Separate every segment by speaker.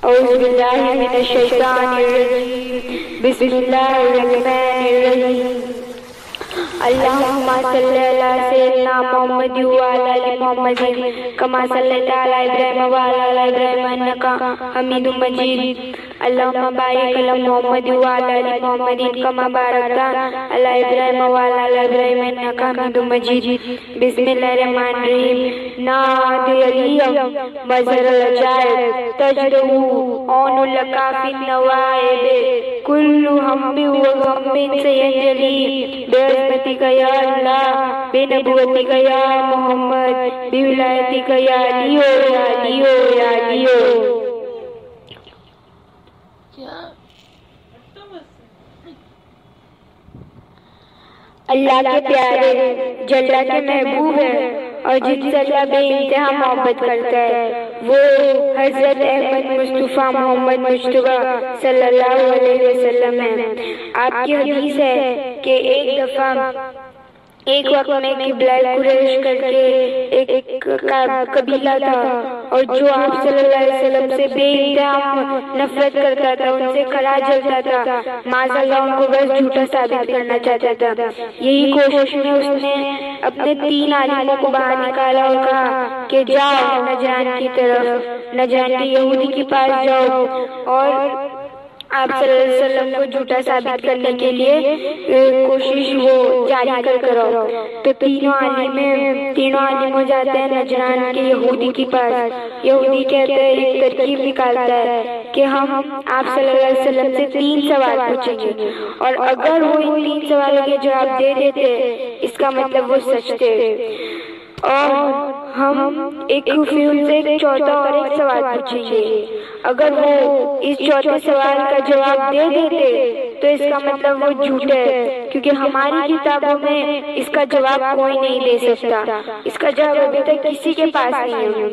Speaker 1: أعوذ بالله من الشيطان الرجيم بسم الله الرحمن الرحيم اللهم صل على سيدنا محمد وعلى آل محمد كما صليت على إبراهيم وعلى آل إبراهيم إنك حميد مجيد اللهم بارك على محمد وعلى آل محمد كما باركت على إبراهيم وعلى آل إبراهيم إنك حميد مجيد بسم الله الرحمن الرحيم نادي اليوم مظهر العجائب تجده عون لك في النوائب كل هم وغم سينجلي برحمتك يا الله بنبوتك يا محمد بولایتك يا لیو یا لیو یا لیو. اللہ کے پیارے جلہ کے محبوب ہے اور جن سے اللہ بے انتہا محبت کرتا ہے وہ حضرت احمد مصطفیٰ محمد مجتبیٰ صلی اللہ علیہ وسلم ہے. آپ کی حدیث ہے کہ ایک وقت میں قبلہ قریش کر کے ایک قبیلہ تھا اور جو آپ صلی اللہ علیہ وسلم سے بے انتہا نفرت کرتا تھا، ان سے کھڑا جلتا تھا، معاذ اللہ ان کو بس جھوٹا ثابت کرنا چاہتا تھا. یہی کوشش میں اس نے اپنے 3 عالموں کو باہر نکالا اور کہا کہ جاؤ نجران کی طرف، نجران کے یہودی کے پاس جاؤ اور آپ صلی اللہ علیہ وسلم کو جھوٹا ثابت کرنے کے لیے کوشش وہ جاری کرو. تو تینوں عالم ہو جاتے ہیں نجران کے یہودی کے پاس. یہودی کہتے ہیں، ایک ترکیب نکالتا ہے کہ ہم آپ صلی اللہ علیہ وسلم سے 3 سوال پوچھیں گے اور اگر وہ ان 3 سوالوں کے جواب دے دیتے اس کا مطلب وہ سچ تھے، اور ہم پھر ان سے ایک چوتھا اور ایک سوال پوچھیں گے. اگر وہ اس چوتھے سوال کا جواب دے دیتے تو اس کا مطلب وہ جھوٹ ہے، کیونکہ ہماری کتابوں میں اس کا جواب کوئی نہیں دے سکتا. اس کا جواب ابھی تک کسی کے پاس نہیں ہے.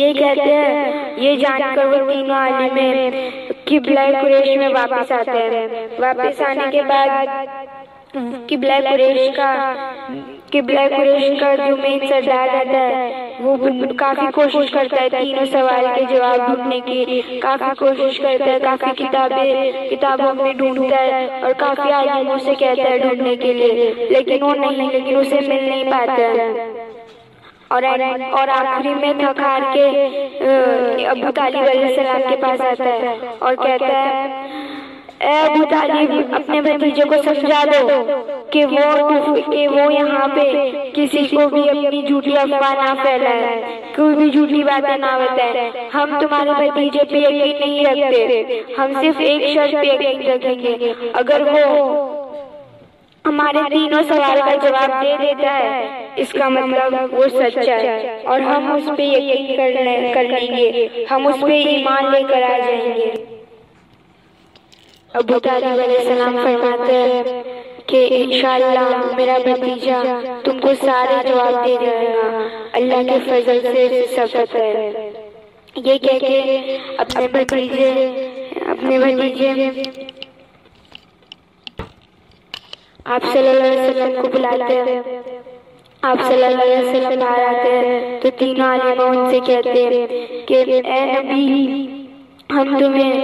Speaker 1: یہ کہتے ہیں، یہ جان کر وہ تینوں عالم قبلہ قریش میں واپس آتے ہیں. واپس آنے کے بعد قبلہ قریش کا جو مین سردار رہتا ہے وہ کافی کوشش کرتا ہے تینوں سوال کے جواب ڈھونڈنے کی، کافی کوشش کرتا ہے، کافی کتابوں میں ڈھونڈتا ہے اور کافی عالموں سے کہتا ہے ڈھونڈنے کے لیے، لیکن اسے مل نہیں پاتا ہے. اور آخری میں تھک ہار کے ابو طالب علیہ السلام کے پاس آتا ہے اور کہتا ہے، اے ابو طالب، اپنے بھتیجے کو سمجھا دو کہ وہ یہاں پہ کسی کو بھی اپنی جھوٹی افواہ نہ پھیلائے، کوئی بھی جھوٹی باتیں نہ بتائے. ہم تمہارے بھتیجے پہ یقین نہیں رکھتے، ہم صرف ایک شرط پہ یقین رکھیں گے، اگر وہ ہمارے تینوں سوال کا جواب دے دیتا ہے اس کا مطلب وہ سچا ہے اور ہم اس پہ یقین کر لیں گے، ہم اس پہ ایمان لے کر آ جائیں گے. ابو طالب علیہ السلام فرماتے ہیں کہ انشاءاللہ میرا بھتیجا تم کو سارے جواب دے دے گا، اللہ کے فضل سے ثابت ہے. یہ کہہ کے اپنے بھتیجے آپ صلی اللہ علیہ وسلم کو بلاتے ہیں. آپ صلی اللہ علیہ وسلم باہر آتے ہیں تو تینوں عالم ان سے کہتے ہیں کہ اے نبی، ہم تمہیں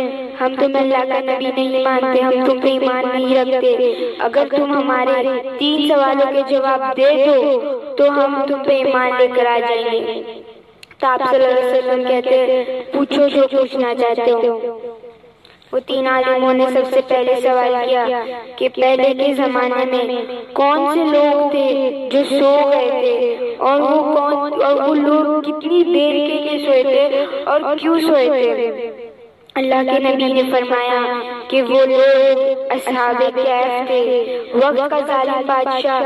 Speaker 1: اللہ کا نبی نہیں مانتے، ہم تم پہ ایمان نہیں رکھتے. اگر تم ہمارے 3 سوالوں کے جواب دے دو تو ہم تم پہ ایمان لے کر آ جائیں گے. تو آپ صلی اللہ علیہ وسلم کہتے ہیں، پوچھو جو پوچھنا چاہتے ہو. وہ 3 عالموں نے سب سے پہلے سوال کیا کہ پہلے کے زمانے میں کون سے لوگ تھے جو سو گئے تھے، اور وہ لوگ کتنی دیر کے لیے سوئے تھے اور کیوں سوئے تھے. اللہ کے نبی نے فرمایا کہ وہ لوگ اصحاب کہف تھے. وقت کا ظالم بادشاہ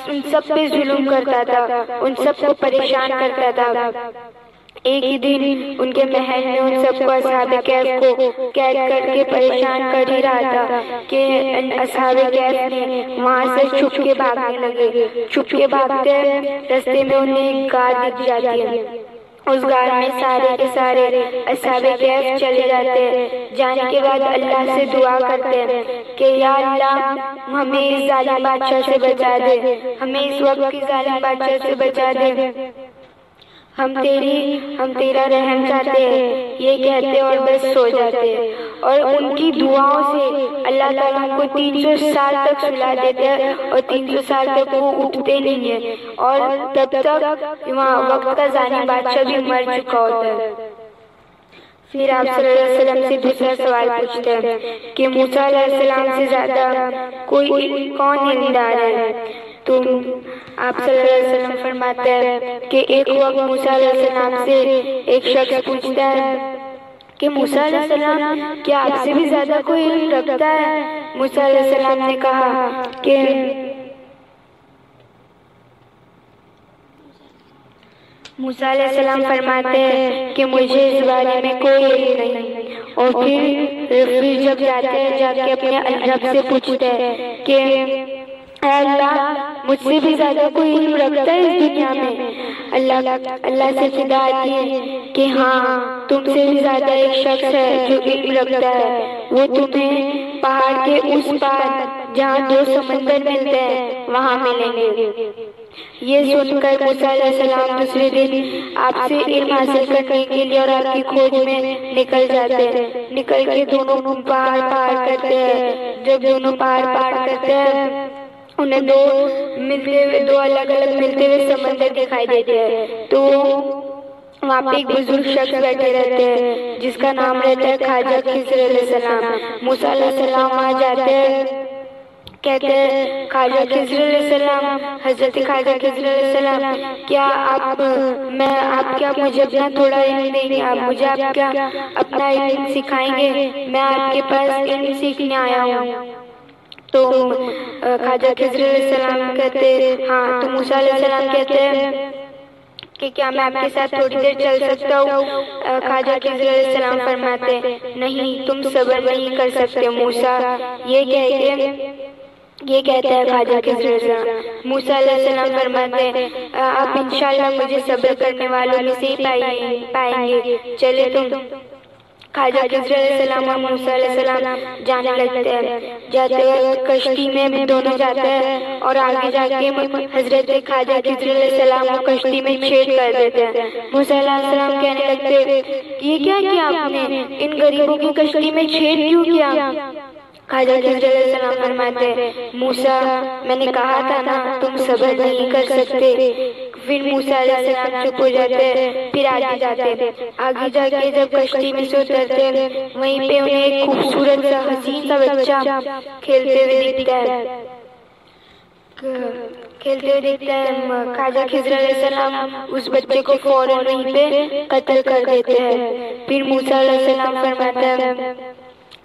Speaker 1: ان سب پہ ظلم کرتا تھا، ان سب کو پریشان کرتا تھا. ایک ہی دن ان کے محل میں ان سب کو اصحاب کہف کو قید کر کے پریشان کر ہی رہا تھا کہ اصحاب کہف نے وہاں سے چھپ کے بھاگنے لگے. چھپ کے بھاگتے رستے میں انہیں ایک غار دکھ جاتی ہے. اس غار میں سارے کے سارے اصحاب کہف چلے جاتے ہیں. جانے کے بعد اللہ سے دعا کرتے ہیں کہ یا اللہ ہمیں اس ظالم بادشاہ سے بچا دے، ہمیں اس وقت کی ظالم بادشاہ سے بچا دے. ہم تیرا رحم چاہتے ہیں، یہ کہتے اور بس سو جاتے، اور ان کی دعاؤں سے اللہ تعالیٰ کو 300 سال تک سلا دیتے ہیں، اور 300 سال تک وہ اٹھتے نہیں ہیں، اور تب تک وہاں وقت کا زانی بادشاہ بھی مر چکا ہوتا ہے۔ پھر آپ صلی اللہ علیہ وسلم سے دوسرا سوال پوچھتے ہیں کہ موسیٰ علیہ السلام سے زیادہ کون علمدار ہے؟ تو آپ صلی اللہ علیہ وسلم فرماتے ہیں کہ ایک وقت موسیٰ علیہ السلام سے ایک شخص پوچھتا ہے کہ موسیٰ علیہ السلام کیا آپ سے بھی زیادہ کوئی علم رکھتا ہے؟ موسیٰ علیہ السلام نے کہا کہ موسیٰ علیہ السلام فرماتے ہیں کہ مجھے اس بارے میں کوئی علم نہیں، اور پھر جب جاتے ہیں جا کے اپنے رب سے پوچھتے ہیں کہ اے اللہ مجھ سے بھی زیادہ کوئی علم رکھتا ہے اس دنیا میں؟ اللہ سے فدا آتی ہے کہ ہاں تم سے بھی زیادہ ایک شخص ہے جو علم رکھتا ہے، وہ تمہیں پہاڑ کے اس پار جہاں 2 سمندر ملتے ہیں وہاں ملیں گے۔ یہ سن کر موسیٰ علیہ السلام دوسرے دن آپ سے علم حاصل کرنے کے لیے اور آپ کی کھوج میں نکل جاتے ہیں۔ نکل کے دونوں پہاڑ پار کرتے ہیں۔ جب دونوں پہاڑ پار کرتے ہیں انہیں دو الگ الگ ملتے ہوئے سمندر دکھائی دیتے ہیں، تو وہاں پہ ایک بزرگ شخص بیٹھے رہتے ہیں جس کا نام رہتا ہے خواجہ خضر علیہ السلام۔ موسیٰ علیہ السلام وہاں جاتے ہیں، کہتے ہیں خواجہ خضر علیہ السلام، حضرت خواجہ خضر علیہ السلام کیا آپ مجھے اپنا تھوڑا علم دیں گے؟ آپ مجھے اپنا علم سکھائیں گے؟ میں آپ کے پاس علم سیکھنے آیا ہوں۔ تو خواجہ خضر علیہ السلام کہتے ہاں۔ تو موسیٰ علیہ السلام کہتے ہیں کہ کیا میں آپ کے ساتھ تھوڑی دیر چل سکتا ہوں؟ خواجہ خضر علیہ السلام فرماتے نہیں، تم صبر نہیں کر سکتے موسیٰ، یہ کہتا ہے خواجہ خضر علیہ السلام۔ موسیٰ علیہ السلام فرماتے ہیں آپ انشاءاللہ مجھے صبر کرنے والوں میں سے ہی پائیں گے، چلے تم۔ خواجہ خضر علیہ السلام اور موسیٰ علیہ السلام جانے لگتے ہیں۔ جاتے وقت کشتی میں دونوں جاتے ہیں، اور آگے جا کے حضرت خواجہ خضر علیہ السلام کو کشتی میں چھید کر دیتے ہیں۔ موسیٰ علیہ السلام کہنے لگتے یہ کیا کیا آپ نے؟ ان غریبوں کی کشتی میں چھید کیوں کیا؟ خواجہ خضر علیہ السلام فرماتے موسیٰ میں نے کہا تھا نا تم صبر نہیں کر سکتے۔ پھر موسیٰ علیہ السلام چپ ہو جاتے، پھر آگے جاتے۔ آگے جا کے جب کشتی میں سے اترتے وہیں پہ انہیں ایک خوبصورت سا حسین سا بچہ کھیلتے ہوئے دکھتا ہے۔ خواجہ خضر علیہ السلام اس بچے کو فوراً وہیں پہ قتل کر دیتے ہیں۔ پھر موسیٰ علیہ السلام فرماتا ہے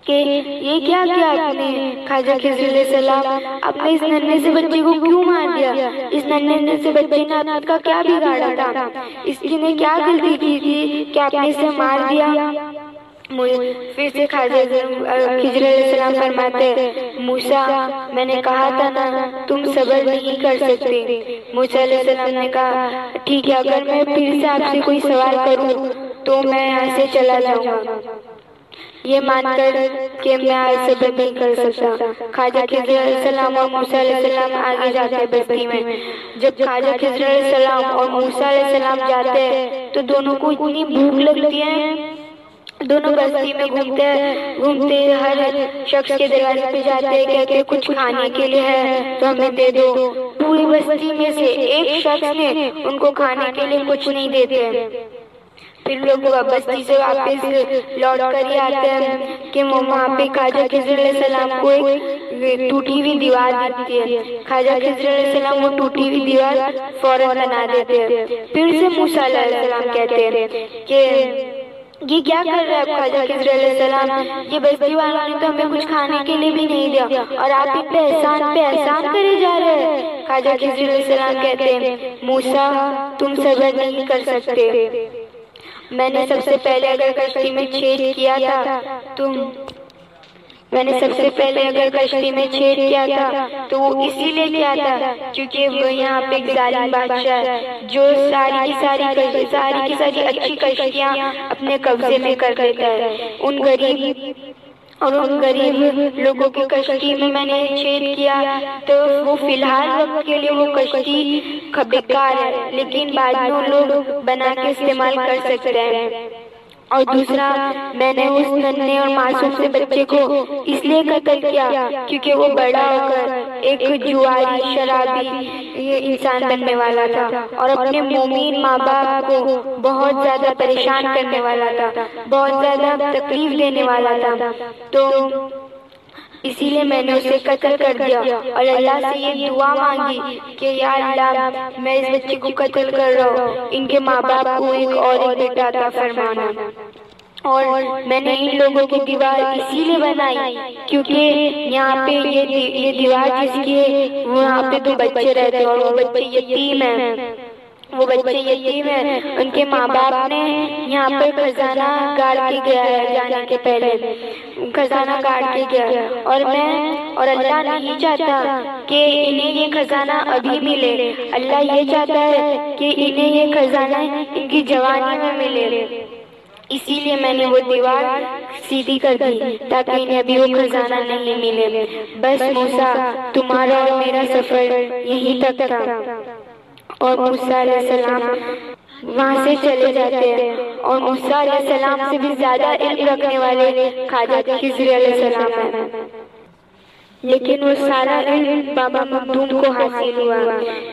Speaker 1: کہ یہ کیا کیا آپ نے؟ خواجہ خضر علیہ السلام آپ نے اس ننھے سے بچے کو کیوں مار دیا؟ اس ننھے سے بچے نے آپ کا کیا بگاڑا تھا؟ اس نے کیا غلطی کی تھی کہ آپ نے اسے مار دیا؟ پھر سے خواجہ خضر علیہ السلام فرماتے موسیٰ میں نے کہا تھا نا تم صبر نہیں کر سکتے۔ موسیٰ علیہ السلام نے کہا ٹھیک ہے، اگر میں پھر سے آپ سے کوئی سوال کروں تو میں یہاں سے چلا جاؤں گا، یہ مان کر کہ میں صبر نہیں کر سکتا۔ خواجہ خضر علیہ السلام اور موسیٰ علیہ السلام آگے جاتے ہیں بستی میں۔ جب خواجہ خضر علیہ السلام اور موسیٰ علیہ السلام جاتے ہیں تو دونوں کو اتنی بھوک لگتی ہے، دونوں بستی میں گھومتے ہر شخص کے دروازے پہ جاتے کہتے کچھ کھانے کے لیے ہے تو ہمیں دے دو۔ پوری بستی میں سے ایک شخص نے ان کو کھانے کے لیے کچھ نہیں دیتے۔ پھر لوگ بستی سے واپس لوٹ کر ہی آتے ہیں کہ وہاں پہ خواجہ خضر علیہ السلام کو ایک ٹوٹی ہوئی دیوار دکھتی ہے۔ خواجہ خضر علیہ السلام وہ ٹوٹی ہوئی دیوار فوراً بنا دیتے ہیں۔ پھر سے موسیٰ علیہ السلام کہتے ہیں کہ یہ کیا کر رہے ہیں خواجہ خضر علیہ السلام؟ یہ بستی والوں نے تو ہمیں کچھ کھانے کے لیے بھی نہیں دیا اور آپ ان پہ احسان کرے جا رہے ہیں۔ خواجہ خضر علیہ السلام کہتے ہیں موسیٰ تم صبر نہیں کر سکتے، میں نے سب سے پہلے اگر کشتی میں چھید کیا تھا تو وہ اسی لیے کیا تھا کیونکہ وہ یہاں پہ ایک ظالم بادشاہ ہے جو ساری کی ساری اچھی کشتیاں اپنے قبضے میں کر دیتا ہے۔ ان غریب اور ان غریب لوگوں کی کشتی میں میں نے چھید کیا تو وہ فی الحال وقت کے لیے وہ کشتی بیکار ہے، لیکن بعد میں وہ لوگ بنا کے استعمال کر سکتے ہیں۔ اور دوسرا، میں نے اس ننھے اور معصوم سے بچے کو اس لیے قتل کیا کیونکہ وہ بڑا ہو کر ایک جواری شرابی انسان بننے والا تھا اور اپنے مومن ماں باپ کو بہت زیادہ پریشان کرنے والا تھا، بہت زیادہ تکلیف دینے والا تھا، تو اسی لیے میں نے اسے قتل کر دیا اور اللہ سے یہ دعا مانگی کہ یا اللہ میں اس بچے کو قتل کر رہا ہوں، ان کے ماں باپ کو ایک اور ایک بیٹا عطا فرمانا۔ اور میں نے ان لوگوں کی دیوار اسی لیے بنائی کیونکہ یہاں پہ یہ دیوار جس کی ہے وہاں پہ 2 بچے رہتے ہیں اور وہ بچے یتیم ہیں، ان کے ماں باپ نے یہاں پر خزانہ گاڑ کے گیا ہے، جانے کے پہلے خزانہ گاڑ کے گیا، اور اللہ نہیں چاہتا کہ انہیں یہ خزانہ ابھی ملے، اللہ یہ چاہتا ہے کہ انہیں یہ خزانہ ان کی جوانی میں ملے، اسی لیے میں نے وہ دیوار سیدھی کر دی تاکہ انہیں ابھی وہ خزانہ نہیں ملے۔ بس موسیٰ، تمہارا اور میرا سفر یہیں تک تھا۔ اور موسیٰ علیہ السلام وہاں سے چلے جاتے ہیں، اور موسیٰ علیہ السلام سے بھی زیادہ علم رکھنے والے خواجہ خضر علیہ السلام ہیں، لیکن وہ سارا علم بابا مخدوم کو حاصل ہوا۔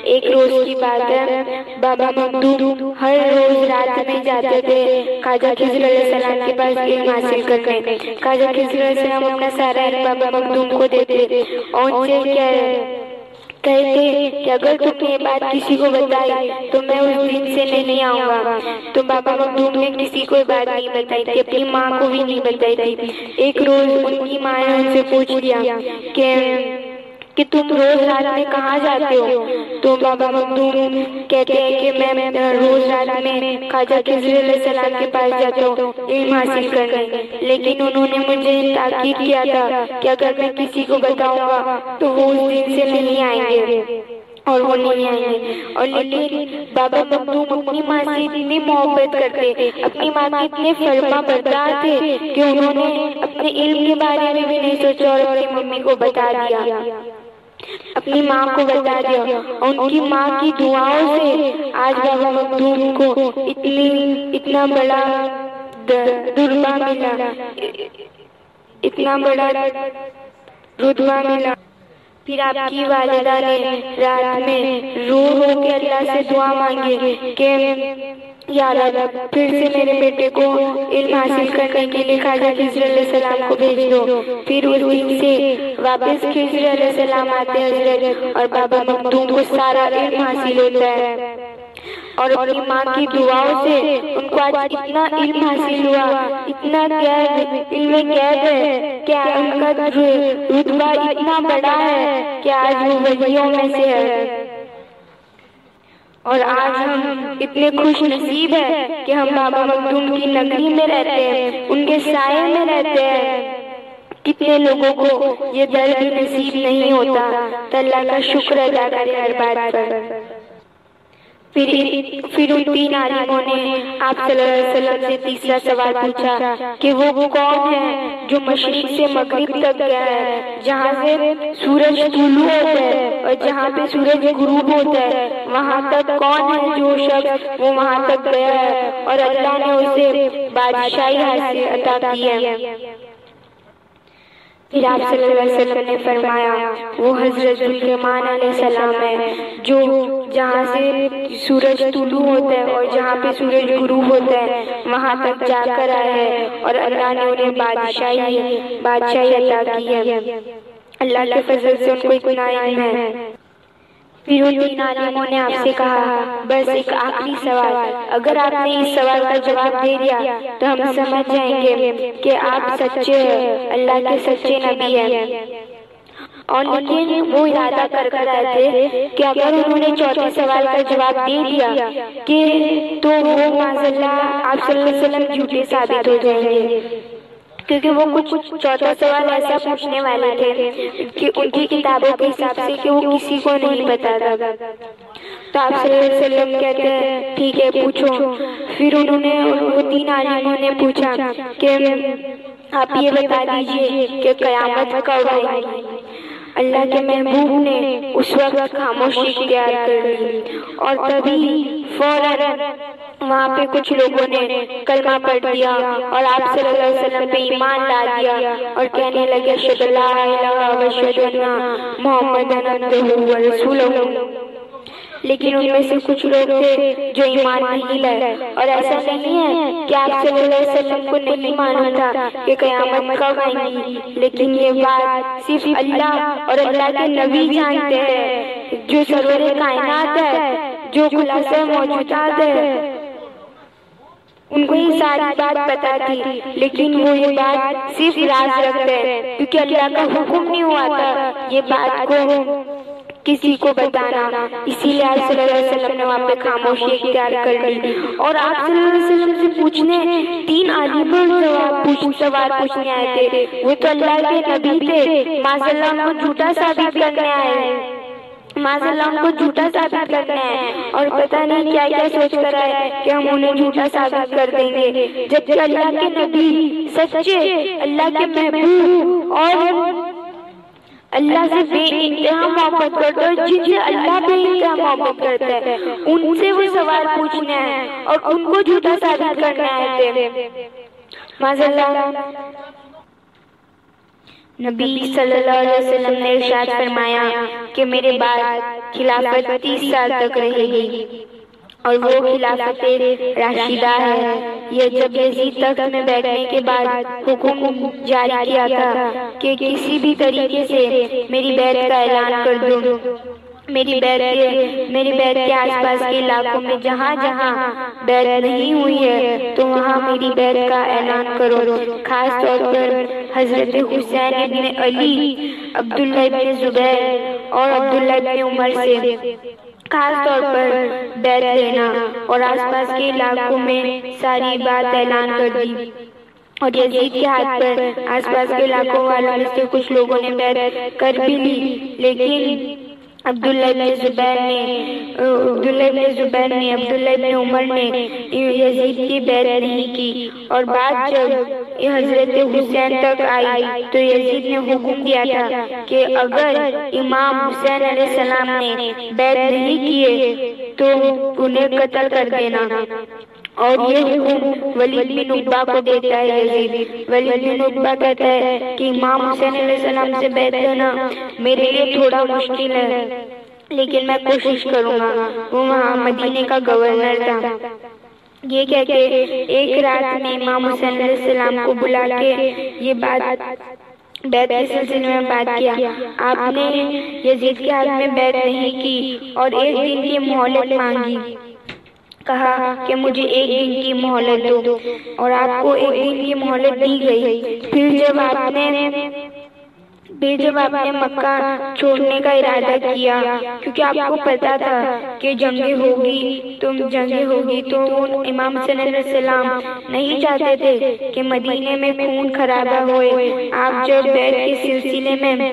Speaker 1: ایک روز کی بات ہے، بابا مخدوم ہر روز رات میں جاتے تھے خواجہ خضر علیہ السلام کے پاس علم حاصل کرنے۔ خواجہ خضر علیہ السلام اپنا سارا علم بابا مخدوم کو دیتے اور ان سے کہتے کہ اگر تم نے یہ بات کسی کو بتائی تو میں اس دن سے نہیں آؤں گا۔ تو بابا مخدوم نے کسی کو بات نہیں بتائی تھی، اپنی ماں کو بھی نہیں بتائی تھی۔ ایک روز ان کی ماں نے ان سے پوچھ لیا کہ تم روز رات میں کہاں جاتے ہو؟ تو بابا مخدوم کہتے ہیں کہ میں روز رات میں خواجہ خضر علیہ السلام کے پاس جاتا ہوں علم حاصل کرنے، لیکن انہوں نے مجھے تاکید کیا تھا کہ اگر میں کسی کو بتاؤں گا تو وہ اس دن سے نہیں آئیں گے اور وہ نہیں آئیں گے۔ اور لیکن بابا مخدوم اپنی ماں سے اتنی محبت کرتے، اپنی ماں کے اتنے فرما بردار تھے کہ انہوں نے اپنے علم کے بارے میں بھی نہیں سوچا اور اپنی ممی کو بتا دیا، اپنی ماں کو بتا دیا۔ اور ان کی ماں کی دعاؤں سے آج بابا مخدوم کو اتنا بڑا رتبہ ملا، اتنا بڑا رتبہ ملا۔ پھر آپ کی والدہ نے رات میں رو رو کے اللہ سے دعا مانگی کہ یا اللہ پھر سے میرے بیٹے کو علم حاصل کرنے کے لیے خواجہ خضر علیہ السلام کو بھیج دو۔ پھر اس دن سے واپس خضر علیہ السلام آتے حضرت اور بابا مخدوم کو سارا علم حاصل ہوتا ہے، اور اپنی ماں کی دعاؤں سے ان کو آج اتنا علم حاصل ہوا، اتنا علم قید ہے کہ ان کا رتبہ اتنا بڑا ہے کہ آج وہ ولیوں میں سے ہے۔ اور آج ہم اتنے خوش نصیب ہیں کہ ہم بابا مخدوم کی نگری میں رہتے ہیں، ان کے سائے میں رہتے ہیں۔ کتنے لوگوں کو یہ درد نصیب نہیں ہوتا، تو اللہ کا شکر ادا کرے ہر بات پر۔ پھر ان 3 عالموں نے آپ صلی اللہ علیہ وسلم سے تیسرا سوال پوچھا کہ وہ کون ہے جو مشرق سے مغرب تک گیا ہے، جہاں سے سورج طلوع ہوتا ہے اور جہاں پہ سورج غروب ہوتا ہے، وہاں تک کون ہے جو شخص وہ وہاں تک گیا ہے اور اللہ نے اسے بادشاہی حاصل عطا کی ہے۔ پھر آپ صلی اللہ علیہ وسلم نے فرمایا وہ حضرت سلیمان علیہ السلام ہے جو جہاں سے سورج طلوع ہوتا ہے اور جہاں پہ سورج غروب ہوتا ہے وہاں تک جا کر آیا ہے اور اللہ نے انہیں بادشاہی عطا کی ہے۔ اللہ کے فضل سے ان کو اتنا علم ہے۔ پھر ان 3 عالموں نے آپ سے کہا بس ایک آخری سوال، اگر آپ نے اس سوال کا جواب دے دیا تو ہم سمجھ جائیں گے کہ آپ سچے ہیں، اللہ کے سچے نبی ہیں۔ اور لیکن وہ ارادہ کر رہے تھے کہ اگر انہوں نے چوتھے سوال کا جواب دے دیا کہ تو وہ معاذ اللہ آپ صلی اللہ علیہ وسلم جھوٹے ثابت ہو جائیں گے، کیونکہ وہ کچھ چوتھا سوال ایسا پوچھنے والے تھے کہ ان کی کتابوں کے حساب سے کہ وہ کسی کو نہیں بتا تھا۔ تو آپ صلی اللہ علیہ وسلم کہتے ہیں ٹھیک ہے پوچھو. پھر انہوں نے وہ 3 عالموں نے پوچھا کہ آپ یہ بتا دیجئے کہ قیامت کب آئے گی. اللہ کے محبوب نے اس وقت خاموشی اختیار کر لی اور تبھی فوراً وہاں پہ کچھ لوگوں نے کلمہ پڑھ دیا اور آپ صلی اللہ علیہ وسلم پہ ایمان لا دیا اور کہنے لگے اشہد لا الہ و اشہد ان محمدن عبدہ و رسولہ. لیکن ان میں سے کچھ لوگ تھے جو ایمان نہیں لائے. اور ایسا نہیں ہے کہ آپ صلی اللہ علیہ وسلم کو نہیں معلوم تھا کہ قیامت کب آئے گی، لیکن یہ بات صرف اللہ اور اللہ کے نبی جانتے ہیں جو سرور کائنات ہے، جو خلاصہ موجودات ہے. ان کو یہ ساری بات پتا تھی لیکن وہ یہ بات صرف راز رکھتے ہیں کیونکہ اللہ کا حکم نہیں ہوا تھا یہ بات کو کسی کو بتانا. اسی لیے آپ صلی اللہ علیہ وسلم نے وہاں پہ خاموشی اختیار کر لی اور آپ صلی اللہ علیہ وسلم سے پوچھنے 3 عالم سوال پوچھنے آئے تھے. وہ تو اللہ کے نبی تھے، معاذ اللہ کو جھوٹا ثابت کرنے آئے ہیں، معاذ اللہ ان کو جھوٹا ثابت کرنا ہے اور پتہ نہیں کیا کیا سوچ کر آئے کہ ہم انہیں جھوٹا ثابت کر دیں گے، جبکہ اللہ کے نبی سچے، اللہ کے محبوب اور اللہ سے بے انتہا محبت کرتا ہے. جن سے اللہ بے انتہا محبت کرتا ہے ان سے وہ سوال پوچھنا ہے اور ان کو جھوٹا ثابت کرنا ہے. معاذ اللہ. نبی صلی اللہ علیہ وسلم نے ارشاد فرمایا کہ میرے بعد خلافت 30 سال تک رہے گی اور وہ خلافت راشدہ ہے. یہ جب یزید تخت میں بیٹھنے کے بعد حکم جاری کیا تھا کہ کسی بھی طریقے سے میری بیعت کا اعلان کر دو. میری بیعت کے آس پاس کے علاقوں میں جہاں جہاں بیعت نہیں ہوئی ہے تو وہاں میری بیعت کا اعلان کرو. خاص طور پر حضرت حسین ابن علی، عبداللہ ابن زبیر اور عبداللہ ابن عمر سے خاص طور پر بیعت لینا اور آس پاس کے علاقوں میں ساری بات اعلان کر دی. اور یزید کے ہاتھ پر آس پاس کے علاقوں والوں میں سے کچھ لوگوں نے بیعت کر بھی لی، لیکن عبداللہ ابن زبیر نے عبداللہ ابن عمر نے یزید کی بیعت نہیں کی. اور بات جب حضرت حسین تک آئی تو یزید نے حکم دیا تھا کہ اگر امام حسین علیہ السلام نے بیعت نہیں کیے تو انہیں قتل کر دینا. اور یہ حکم ولید بن عتبہ کو دیتا ہے یزید. ولید بن عتبہ کہتا ہے کہ امام حسین علیہ السلام سے بیعت لینا میرے لیے تھوڑا مشکل ہے لیکن میں کوشش کروں گا. وہ وہاں مدینے کا گورنر تھا. یہ کہہ کے ایک رات میں امام حسین علیہ السلام کو بلا کے یہ بات بیعت کے سلسلے میں بات کیا. آپ نے یزید کے ہاتھ میں بیعت نہیں کی اور 1 دن کی مہلت مانگی. کہا کہ مجھے 1 دن کی مہلت دو اور آپ کو 1 دن کی مہلت دی گئی. پھر جب آپ نے مکہ چھوڑنے کا ارادہ کیا کیونکہ آپ کو پتا تھا کہ جنگیں ہوگی تو امام حسین علیہ السلام نہیں چاہتے تھے کہ مدینے میں خون خرابہ ہوئے. آپ جب بیعت کے سلسلے میں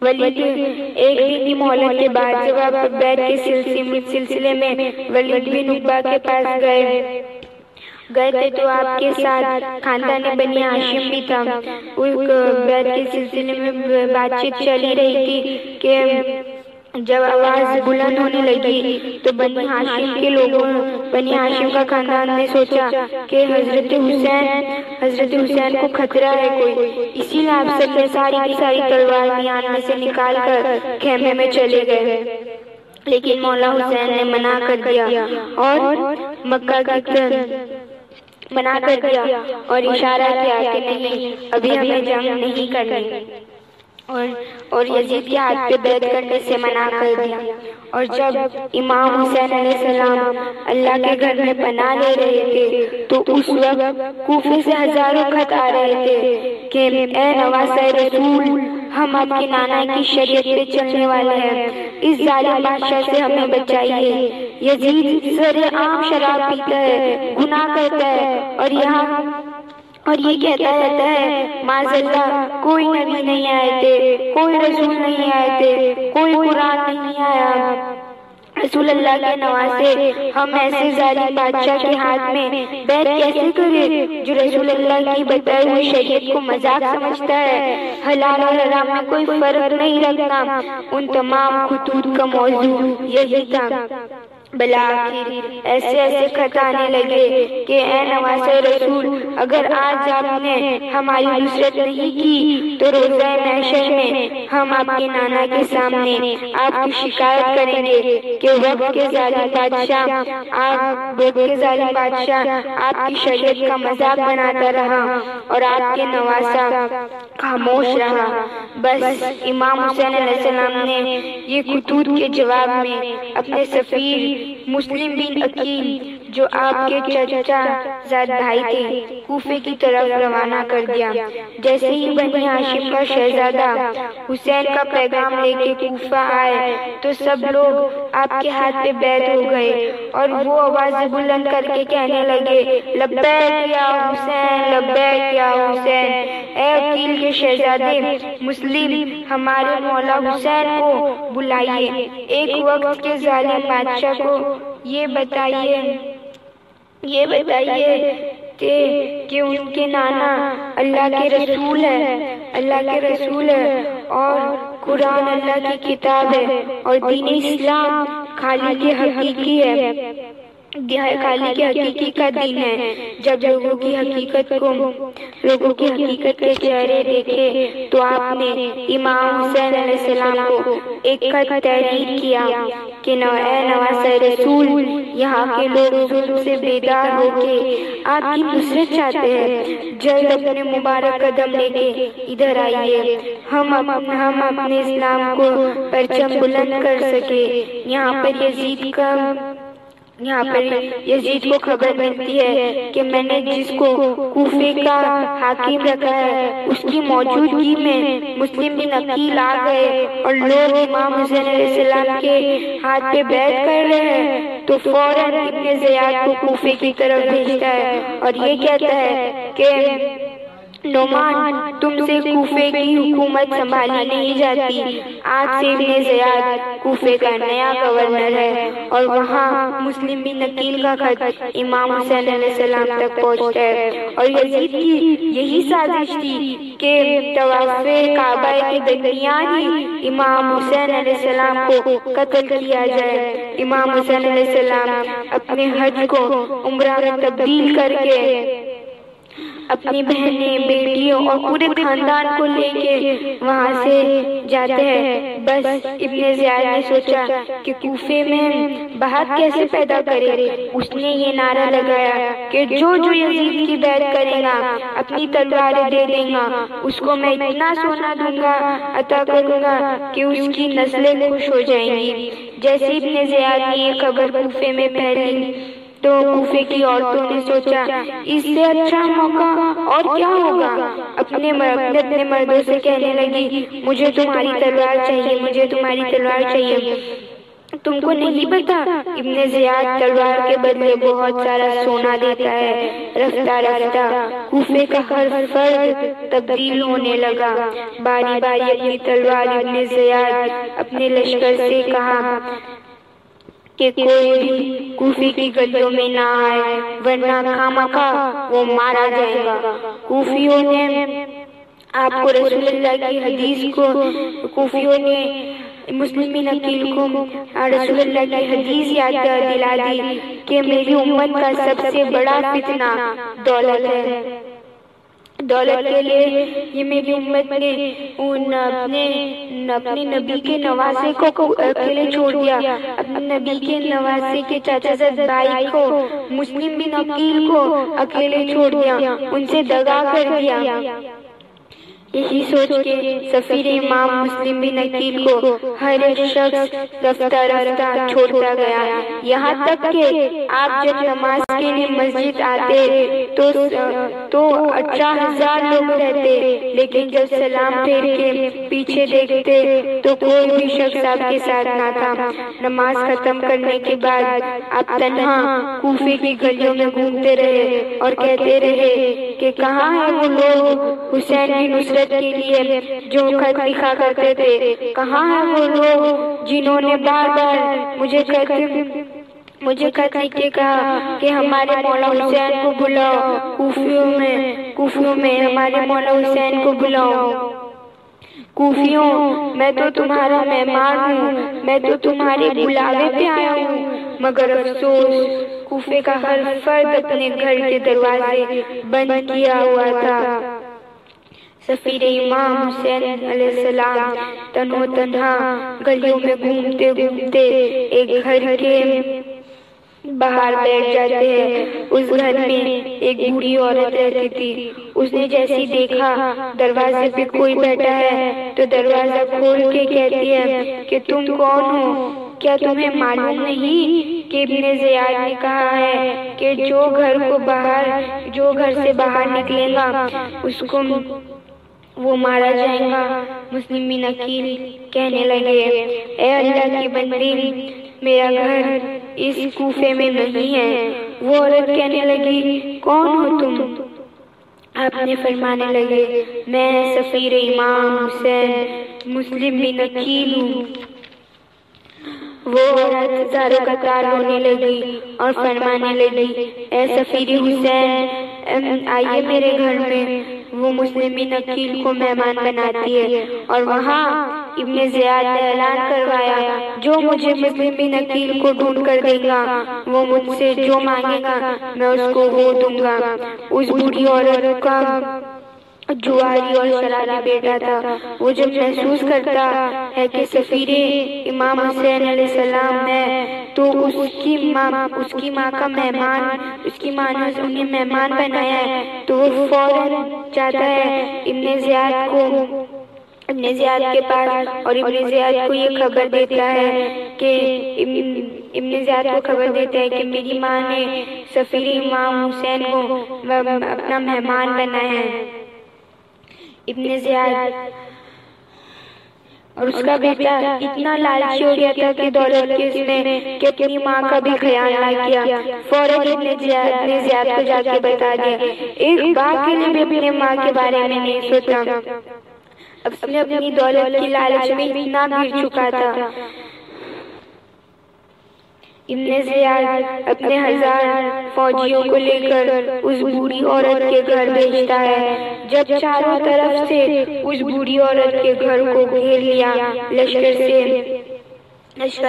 Speaker 1: ولید 1 دن کی مہلت کے بعد جب آپ بیعت کے سلسلے میں ولید بن عتبہ کے پاس گئے تھے تو آپ کے ساتھ خاندان بنی ہاشم بھی تھا. بیعت کے سلسلے میں بات چیت چلی رہی تھی کہ جب آواز بلند ہونے لگی تو بنی ہاشم کا خاندان نے سوچا کہ حضرت حسین کو خطرہ ہے کوئی. اسی لیے آپ سب نے ساری کی ساری تلوار میان میں سے نکال کر خیمے میں چلے گئے، لیکن مولا حسین نے منع کر دیا اور مکہ کی طرف منع کر دیا اور اشارہ کیا کہ نہیں ابھی ہمیں جنگ نہیں کرنی اور یزید کے ہاتھ پہ بیعت کرنے سے منع کر دیا. اور جب امام حسین علیہ السلام اللہ کے گھر میں پناہ لے رہے تھے تو اس وقت کوفے سے ہزاروں خط آ رہے تھے کہ اے نواسہ رسول، ہم آپ کے نانا کی شریعت پہ چلنے والے ہیں، اس ظالم بادشاہ سے ہمیں بچائیے. یزید سر عام شراب پیتا ہے، گناہ کرتا ہے اور یہ کہتا رہتا ہے معاذ اللہ کوئی نبی نہیں آئے تھے، کوئی رسول نہیں آئے تھے، کوئی قرآن نہیں آیا. رسول اللہ کے نواسے ہم ایسے ظالم بادشاہ کے ہاتھ میں بیعت کیسے کریں جو رسول اللہ کی بتائے ہوئے شریعت کو مذاق سمجھتا ہے، حلال اور حرام میں کوئی فرق نہیں رکھتا۔ ان تمام خطوط کا موضوع یہی تھا۔ بالآخر ایسے خط آنے لگے کہ اے نواسے رسول، اگر آج آپ نے ہماری نصرت نہیں کی تو روزہ محشر میں ہم آپ کے نانا کے سامنے آپ کی شکایت کریں گے کہ وقت کے ظالم بادشاہ آپ کی شریعت کا مذاق بناتا رہا اور آپ کے نواسا خاموش رہا۔ بس امام حسین علیہ السلام نے یہ خطوط کے جواب میں اپنے سفیر مسلم بن عقیل، جو آپ کے چچا زاد بھائی تھے، کوفے کی طرف روانہ کر دیا۔ جیسے ہی بنی ہاشم کا شہزادہ حسین کا پیغام لے کے کوفہ آئے تو سب لوگ آپ کے ہاتھ پہ بیعت ہو گئے اور وہ آوازیں بلند کر کے کہنے لگے، لبیک یا حسین، لبیک یا حسین۔ اے عقیل کے شہزادے مسلم، ہمارے مولا حسین کو بلائیے۔ ایک وقت کے ظالم بادشاہ کو یہ بتائیے کہ ان کے نانا اللہ کے رسول ہے اور قرآن اللہ کی کتاب ہے اور دین اسلام خالق حقیقی کا دین ہے۔ جب لوگوں کی حقیقت کے چہرے دیکھے تو آپ نے امام حسین علیہ السلام کو ایک خط تحریر کیا کہ اے نواسہ رسول، یہاں کے لوگ ظلم سے بیدار ہو کے آپ کی نصرت چاہتے ہیں، جلد اپنے مبارک قدم لے کے ادھر آئیے، ہم اپنے اسلام کو پرچم بلند کر سکے۔ یہاں پر یزید کو خبر ملتی ہے کہ میں نے جس کو کوفے کا حاکم رکھا ہے اس کی موجودگی میں مسلم بن عقیل آ گئے اور لوگ امام حسین علیہ السلام کے ہاتھ پہ بیعت کر رہے ہیں، تو فوراً ابن زیاد کو کوفے کی طرف بھیجتا ہے اور یہ کہتا ہے کہ نعمان، تم سے کوفے کی حکومت سنبھالی نہیں جاتی، آج سے ابن زیاد کوفے کا نیا گورنر ہے۔ اور وہاں مسلم بن عقیل کا خط امام حسین علیہ السلام تک پہنچتا ہے اور یزید کی یہی سازش تھی کہ طواف کعبہ کے درمیان ہی امام حسین علیہ السلام کو قتل کیا جائے۔ امام حسین علیہ السلام اپنے حج کو عمرہ میں تبدیل کر کے اپنی بہنیں، بیٹیوں اور پورے خاندان کو لے کے وہاں سے جاتے ہیں۔ بس ابن زیاد نے سوچا کہ کوفے میں بہت کیسے پیدا کرے۔ اس نے یہ نعرہ لگایا کہ جو یزید کی بیعت کرے گا اپنی تلواریں دے دے گا، اس کو میں اتنا سونا دوں گا، عطا کروں گا کہ اس کی نسلیں خوش ہو جائیں گی۔ جیسے ابن زیاد نے یہ خبر کوفے میں پھیلی تو کوفے کی عورتوں نے سوچا اس سے اچھا موقع اور کیا ہوگا۔ اپنے مردوں سے کہنے لگی، مجھے تمہاری تلوار چاہیے۔ تم کو نہیں پتا ابن زیاد تلوار کے بدلے بہت سارا سونا دیتا ہے۔ رفتہ کوفے کا ہر فرد تبدیل ہونے لگا۔ باری باری اپنی تلوار ابن زیاد اپنے لشکر سے کہا کہ کوئی بھی کوفے کی گلیوں میں نہ آئے ورنہ خامخواہ وہ مارا جائے گا۔ کوفیوں نے آپ کو رسول اللہ کی حدیث کوفیوں نے مسلم بن عقیل کو رسول اللہ کی حدیث یاد دلا دی کہ میری امت کا سب سے بڑا فتنہ دولت ہے۔ دولت کے لیے یہ میری امت نے اپنے نبی کے نواسے کو اکیلے چھوڑ دیا، اپنے نبی کے نواسے کے چاچا زاد بھائی کو مسلم بن عقیل کو اکیلے چھوڑ دیا، ان سے دغا کر دیا۔ یہی سوچ کے سفیر امام مسلم بن عقیل کو ہر ایک شخص رفتہ چھوڑتا گیا، یہاں تک کہ آپ جب نماز کے لیے مسجد آتے تو 18,000 لوگ رہتے، لیکن جب سلام پھیر کے پیچھے دیکھتے تو کوئی بھی شخص آپ کے ساتھ نہ تھا۔ نماز ختم کرنے کے بعد آپ تنہا کوفے کی گلیوں میں گھومتے رہے اور کہتے رہے کہ کہاں ہیں وہ لوگ حسین کی نصرت عزت کے لیے جو خط لکھا کرتے تھے، کہاں ہیں وہ لوگ جنہوں نے بار بار مجھے خط لکھ کے کہا کہ ہمارے مولا حسین کو بلاؤ، کوفیوں میں ہمارے مولا حسین کو بلاؤ۔ کوفیوں، میں تو تمہارا مہمان ہوں، میں تو تمہارے بلاوے پہ آیا ہوں، مگر افسوس کوفے کا ہر فرد اپنے گھر کے دروازے بند کیا ہوا تھا۔ سفیر امام حسین علیہ السلام تنہا تنہا گلیوں میں گھومتے گھومتے ایک گھر کے باہر بیٹھ جاتے ہیں۔ اس گھر میں ایک بوڑھی عورت رہتی تھی۔ اس نے جیسے دیکھا دروازے پہ کوئی بیٹھا ہے تو دروازہ کھول کے کہتی ہے کہ تم کون ہو؟ کیا تمہیں معلوم نہیں کہ ابن زیاد نے کہا ہے کہ جو گھر سے باہر نکلے گا اس کو وہ مارا جائے گا؟ مسلم بن عقیل کہنے لگے، اے اللہ کی بندی، میرا گھر اس کوفے میں نہیں ہے۔ وہ عورت کہنے لگی، کون ہو تم؟ آپ نے فرمانے لگے، میں سفیر امام حسین مسلم بن عقیل ہوں۔ وہ عورت ہزاروں قطار رونے لگی اور فرمانے لگی، اے سفیر حسین، آئیے میرے گھر میں۔ وہ مسلم بن عقیل کو مہمان بناتی ہے اور وہاں ابن زیاد نے اعلان کروایا، جو مجھے مسلم بن عقیل کو ڈھونڈ کر دے گا، وہ مجھ سے جو مانگے گا میں اس کو وہ دوں گا۔ اس بوڑھی عورت کا جواری اور شرابی بیٹا تھا۔ وہ جب محسوس کرتا ہے کہ سفیر امام حسین علیہ السلام ہے تو اس کی ماں کا مہمان، اس کی ماں نے انہیں مہمان بنایا ہے، تو وہ فوراً چاہتا ہے ابن زیاد کے پاس، اور ابن زیاد کو یہ خبر دیتا ہے کہ ابن زیاد کو خبر دیتا ہے کہ میری ماں نے سفیر امام حسین کو اپنا مہمان بنایا ہے۔ ابن زیاد اور اس کا بیٹا اتنا لالچی ہو گیا تھا کہ دولت کے اس میں کہ اپنی ماں کا بھی خیال نہ کیا۔ فوراً ابن زیاد کو جا کے بتا دیا، ایک بار کے لیے بھی اپنے ماں کے بارے میں نہیں سوچا۔ اب اس نے اپنی دولت کی لالچ میں اتنا گر چکا تھا۔ ابن زیاد اپنے 1000 فوجیوں کو لے کر اس بوڑھی عورت کے گھر بھیجتا ہے۔ جب چاروں طرف سے اس بوڑھی عورت کے گھر کو گھیر لیا، لشکر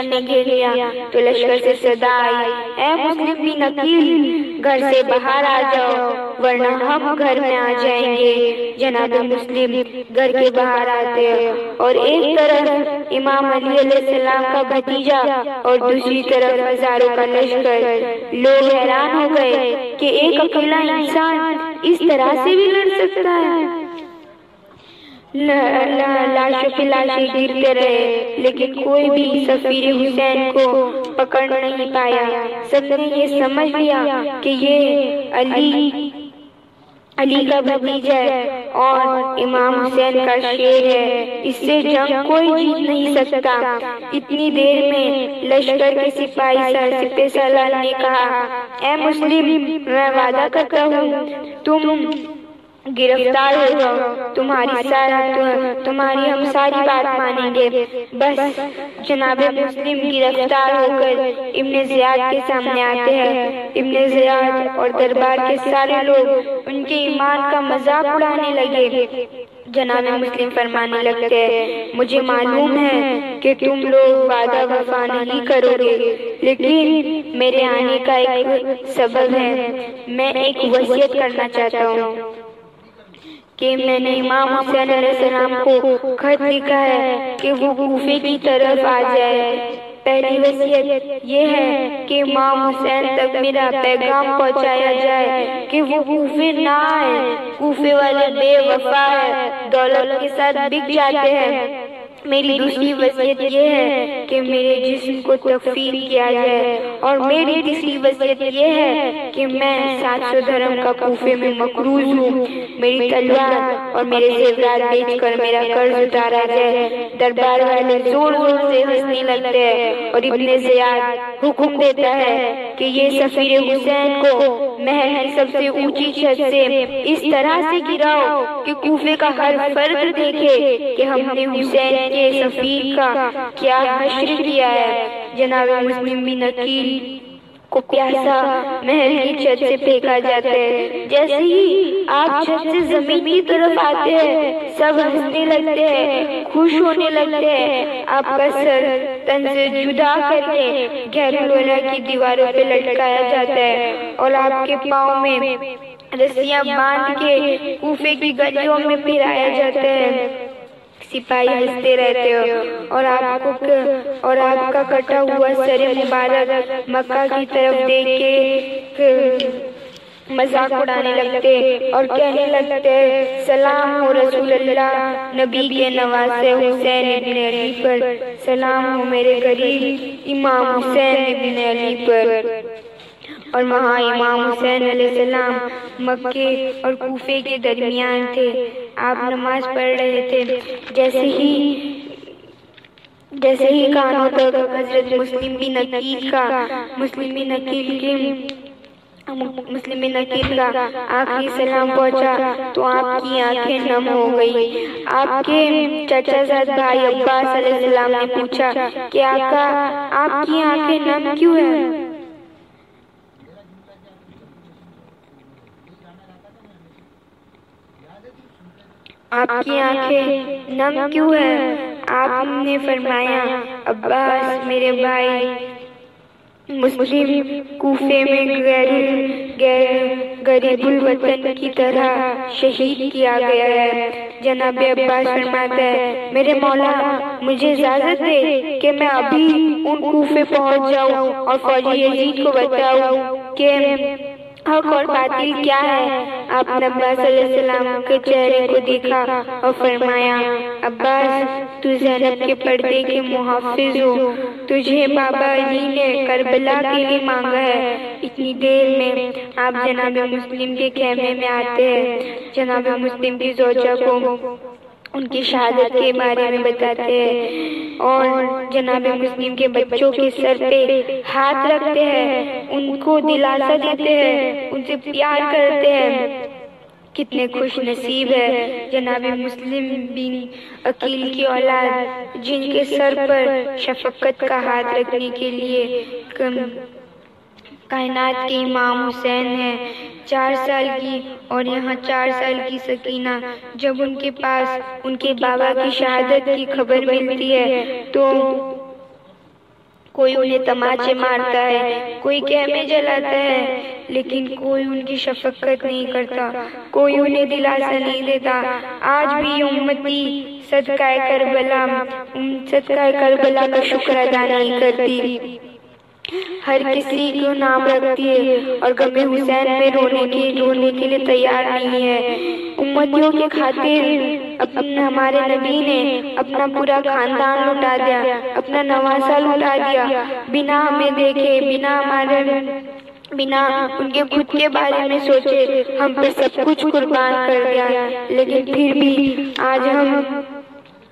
Speaker 1: نے گھیر لیا تو لشکر سے صدا آئی، اے مسلم بن عقیل، گھر سے باہر آ جاؤ ورنہ ہم گھر میں آ جائیں گے۔ جناب مسلم گھر کے باہر آتے ہیں اور ایک طرف امام علی علیہ السلام کا بھتیجا اور دوسری طرف ہزاروں کا لشکر۔ لوگ حیران ہو گئے کہ ایک اکیلا انسان اس طرح سے بھی لڑ سکتا ہے۔ لاشوں پہ لاشیں گرتے رہے لیکن کوئی بھی سفیر حسین کو پکڑ نہیں پایا۔ سب نے یہ سمجھ لیا کہ یہ علی کا بھتیجا ہے اور امام حسین کا شیر ہے، اس سے جنگ کوئی جیت نہیں سکتا۔ اتنی دیر میں لشکر کے سپاہی سپہ سالار نے کہا، اے مسلم، میں وعدہ کرتا ہوں تم گرفتار ہو جاؤ، تمہاری ہم ساری بات مانیں گے۔ بس جناب مسلم گرفتار ہو کر ابن زیاد کے سامنے آتے ہیں۔ ابن زیاد اور دربار کے سارے لوگ ان کے ایمان کا مذاق اڑانے لگے۔ جناب مسلم فرمانے لگتے ہیں، مجھے معلوم ہے کہ تم لوگ وعدہ وفا نہیں کرو گے، لیکن میرے آنے کا ایک سبب ہے۔ میں ایک وصیت کرنا چاہتا ہوں کہ میں نے امام حسین علیہ السلام کو خط لکھا ہے کہ وہ کوفے کی طرف آ جائے۔ پہلی وصیت یہ ہے کہ امام حسین تک میرا پیغام پہنچایا جائے کہ وہ کوفے نہ آئے، کوفے والے بے وفا ہے، دولت کے ساتھ بک جاتے ہیں۔ میری دوسری وصیت یہ ہے کہ میرے جسم کو تکفیر کیا جائے، اور میری تیسری وصیت یہ ہے کہ میں 700 درہم کا کوفے میں مقروض ہوں، میری تلوار اور میرے زیورات بیچ کر میرا قرض اتارا جائے۔ دربار والے زور زور سے ہنسنے لگتے ہیں، اور ابن زیاد حکم دیتا ہے کہ یہ سفیر حسین کو محل کی سب سے اونچی چھت سے اس طرح سے گراؤ کہ کوفے کا ہر فرد دیکھے کہ ہم نے حسین کے سفیر کا کیا حشر کیا ہے۔ جناب مسلم بن عقیل کو پیاسا محل کی چھت سے پھینکا جاتا ہے۔ جیسے ہی آپ چھت سے زمین کی طرف آتے ہیں، سب ہنسنے لگتے ہیں، خوش ہونے لگتے ہیں۔ آپ کا سر تن سے جدا کر کے گہرولہ کی دیواروں پہ لٹکایا جاتا ہے، اور آپ کے پاؤں میں رسیاں باندھ کے کوفے کی گلیوں میں پھرایا جاتا ہے۔ سپاہی ہنستے رہتے ہو، اور آپ کا کٹا ہوا سر مبارک مکہ کی طرف دیکھ کے مذاق اڑانے لگتے اور کہنے لگتے، سلام ہو رسول اللہ نبی کے نواسے حسین ابن علی پر، سلام ہو میرے غریب امام حسین ابن علی پر۔ اور وہاں امام حسین علیہ السلام مکے اور کوفے کے درمیان تھے، آپ نماز پڑھ رہے تھے۔ جیسے ہی کانوں تک حضرت مسلم بن عقیل کا آخری سلام پہنچا تو آپ کی آنکھیں نم ہو گئی۔ آپ کے چچا زاد بھائی عباس علیہ السلام نے پوچھا کہ آقا آپ کی آنکھیں نم کیوں ہیں؟ آپ کی آنکھیں نم کیوں ہیں؟ آپ نے فرمایا، عباس میرے بھائی مسلم کوفے میں غریب الوطن کی طرح شہید کیا گیا ہے۔ جناب عباس فرماتا ہے، میرے مولا مجھے اجازت دے کہ میں ابھی ان کوفے پہنچ جاؤں اور فوجی یزید کو بتاؤں کہ حق اور باطل کیا ہے۔ آپ نے عباس علیہ السلام کے چہرے کو دیکھا اور فرمایا، عباس تو زینب کے پردے کے محافظ ہو، تجھے بابا علی نے کربلا کے لیے مانگا ہے۔ اتنی دیر میں آپ جناب مسلم کے خیمے میں آتے ہیں، جناب مسلم کی زوجہ کو ان کی شہادت کے بارے میں بتاتے ہیں، اور جناب مسلم کے بچوں کے سر پہ ہاتھ رکھتے ہیں، ان کو دلاسا دیتے ہیں، ان سے پیار کرتے ہیں۔ کتنے خوش نصیب ہے جناب مسلم بن عقیل کی اولاد، جن کے سر پر شفقت کا ہاتھ رکھنے کے لیے کائنات کے امام حسین ہیں۔ 4 سال کی اور یہاں 4 سال کی سکینہ جب ان کے پاس ان کے بابا کی شہادت کی خبر ملتی ہے تو کوئی انہیں تماچے مارتا ہے، کوئی خیمے جلاتا ہے، لیکن کوئی ان کی شفقت نہیں کرتا، کوئی انہیں دلاسا نہیں دیتا۔ آج بھی امتی صدقہ کربلا کا شکر ادا نہیں کرتی، ہر کسی کو نام رکھتی ہے اور غم حسین میں رونے کے لیے تیار نہیں ہے۔ امتیوں کے خاطر ہمارے نبی نے اپنا پورا خاندان لٹا دیا، اپنا نواسہ لٹا دیا، بنا ہمیں دیکھے، بنا ان کے خود کے بارے میں سوچے ہم پر سب کچھ قربان کر دیا، لیکن پھر بھی آج ہم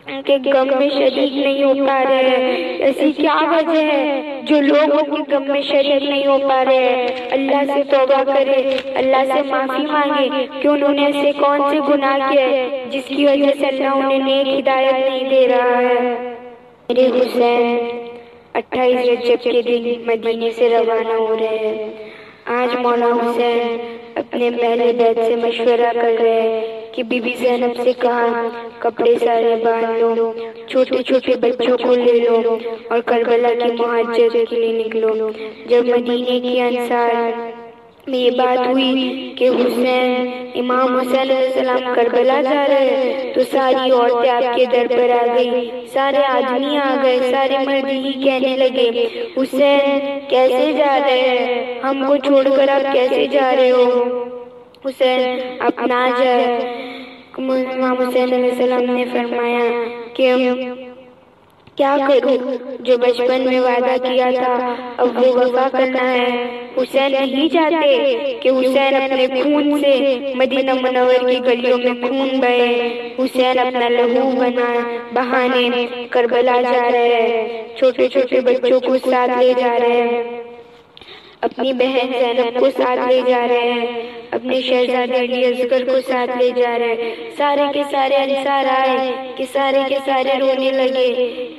Speaker 1: ان کے غم میں شریک نہیں ہو پا رہے ہیں۔ ایسی کیا وجہ ہے جو لوگ ان کے غم میں شریک نہیں ہو پا رہے ہیں؟ اللہ سے توبہ کرے، اللہ سے معافی مانگے کہ انہوں نے ایسے کون سے گناہ کیے جس کی وجہ سے اللہ انہیں نیک ہدایت نہیں دے رہا ہے۔ میرے حسین 28 رجب کے دن مدینے سے روانہ ہو رہے ہیں۔ آج مولا حسین اپنے اہل بیت سے مشورہ کر رہے ہیں کہ بی بی زینب سے کہا کپڑے سارے باندھ لو، چھوٹے چھوٹے بچوں کو لے لو اور کربلا کی مہاجرت کے لیے نکلو۔ جب مدینے کی انصار میں یہ بات ہوئی کہ امام حسین علیہ السلام کربلا جا رہے ہیں تو ساری عورتیں آپ کے در پر آ گئی، سارے آدمی آ گئے، سارے مرد ہی کہنے لگے، حسین کیسے جا رہے ہیں؟ ہم کو چھوڑ کر آپ کیسے جا رہے ہو؟ حسین آپ نہ جائے۔ امام حسین علیہ السلام نے فرمایا کیا کروں؟ جو بچپن میں وعدہ کیا تھا اب وہ وفا کرنا ہے۔ حسین نہیں چاہتے کہ حسین اپنے خون سے مدینہ منور کی گلیوں میں خون بہے۔ حسین اپنا لہو بہانے کربلا جا رہے ہیں، چھوٹے چھوٹے بچوں کو ساتھ لے جا رہے ہیں، اپنی بہن زینب کو ساتھ لے جا رہے ہیں، اپنے شہزادے علی اصغر کو ساتھ لے جا رہے ہیں۔ سارے کے سارے انصار آئے کہ سارے کے سارے رونے لگے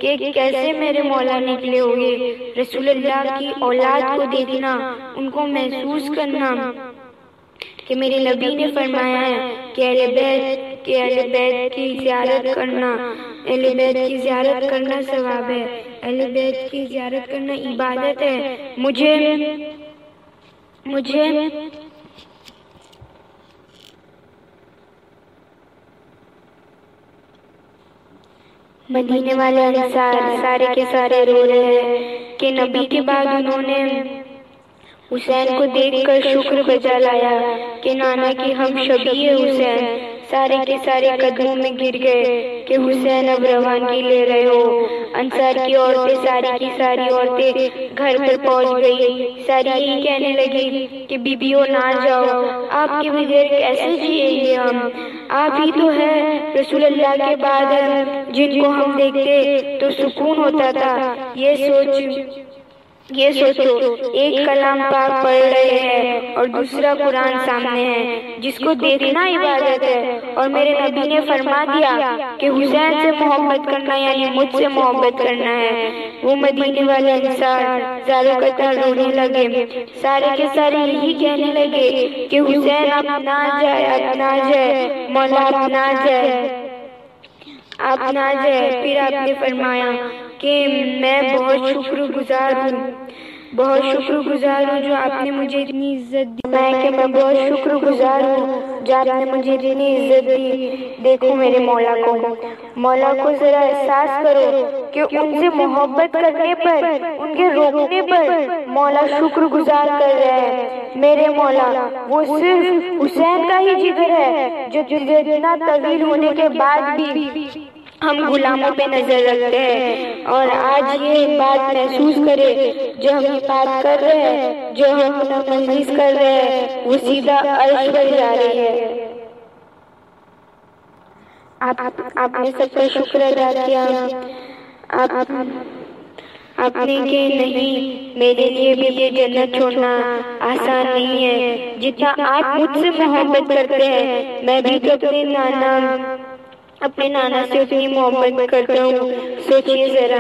Speaker 1: کہ کیسے میرے مولا نکلے ہوگے۔ رسول اللہ کی اولاد کو دیکھنا، ان کو محسوس کرنا کہ میرے نبی نے فرمایا ہے کہ اہل بیت کی زیارت کرنا، اہل بیت کی زیارت کرنا ثواب ہے، اہل بیت کی زیارت کرنا عبادت ہے۔ مجھے مدینے والے انصار سارے کے سارے رو رہے ہیں کہ نبی کے بعد انہوں نے حسین کو دیکھ کر شکر بجا لایا کہ نانا کی ہم شبیہ حسین۔ سارے کے سارے قدموں میں گر گئے کہ حسین اب روانگی لے رہے ہو۔ انصار کی عورتیں ساری کی ساری عورتیں گھر پر پہنچ گئی، ساری یہی کہنے لگی کہ بیبیوں نہ جاؤ، آپ کے بغیر کیسے جئیں گے ہم؟ آپ ہی تو ہے رسول اللہ کے بعد جن کو ہم دیکھتے تو سکون ہوتا تھا۔ یہ سوچو، ایک کلام پاک پڑھ رہے ہیں اور دوسرا قرآن سامنے ہے، جس کو دیکھنا عبادت ہے، اور میرے نبی نے فرما دیا کہ حسین سے محبت کرنا یعنی مجھ سے محبت کرنا ہے۔ وہ مدینے والے انصار زاروں قطار رونے لگے، سارے کے سارے یہی کہنے لگے کہ حسین اب نہ جائے، اب نہ جائے، مولا اب نہ جائے، آپ نہ جائے۔ پھر آپ نے فرمایا کہ میں بہت شکر گزار ہوں جو آپ نے مجھے اتنی عزت دی۔ میں بہت شکر گزار ہوں جو آپ نے مجھے اتنی عزت دی۔ دیکھو میرے مولا کو ذرا احساس کرو کہ ان سے محبت کرنے پر، ان کے روکنے پر مولا شکر گزار کر رہے ہیں۔ میرے مولا وہ صرف حسین کا ہی جگر ہے جو اتنا طویل ہونے کے بعد بھی ہم غلاموں پہ نظر رکھتے ہیں، اور آج یہ بات محسوس کرے جو ہم یہ بات کر رہے ہیں، جو ہم اپنا مجلس کر رہے ہیں، وہ سیدھا عرش پر جا رہی ہے۔ آپ نے سب کا شکر ادا کیا۔ آپ نے کہ نہیں، میرے لیے بھی یہ جنت چھوڑنا آسان نہیں ہے۔ جتنا آپ مجھ سے محبت کرتے ہیں، میں بھی تو اپنے نانا سے اتنی محبت کرتا ہوں۔ سوچئے ذرا،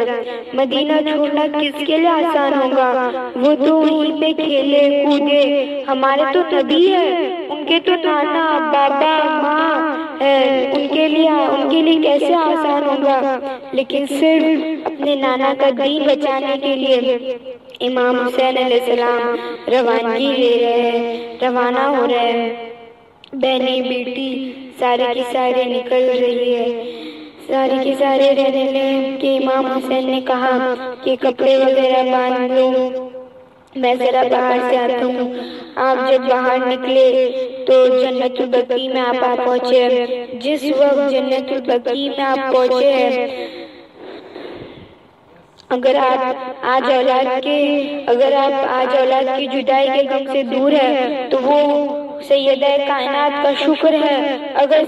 Speaker 1: مدینہ چھوڑنا کس کے لیے آسان ہوگا؟ وہ تو وہیں پہ کھیلے کودے، ہمارے تو نبی ہے، ان کے تو نانا بابا ماں ہے، ان کے لیے کیسے آسان ہوگا؟ لیکن صرف اپنے نانا کا دین بچانے کے لیے امام حسین علیہ السلام روانگی لے رہے ہیں، روانہ ہو رہے ہیں۔ بہنیں بیٹی سارے کی سارے نکل رہی ہے، سارے کی سارے رہنے لیں کہ امام حسین نے کہا کہ کپڑے وغیرہ باندھ لو، میں ذرا باہر سے آتا ہوں۔ آپ جب باہر نکلے تو جنت البقیع میں آپ پہنچے۔ جس وقت جنت البقیع میں آپ پہنچے ہیں، اگر آپ آج اولاد کی جدائی کے غم سے دور ہے تو وہ سیدہ کائنات کا شکر ہے۔ اگر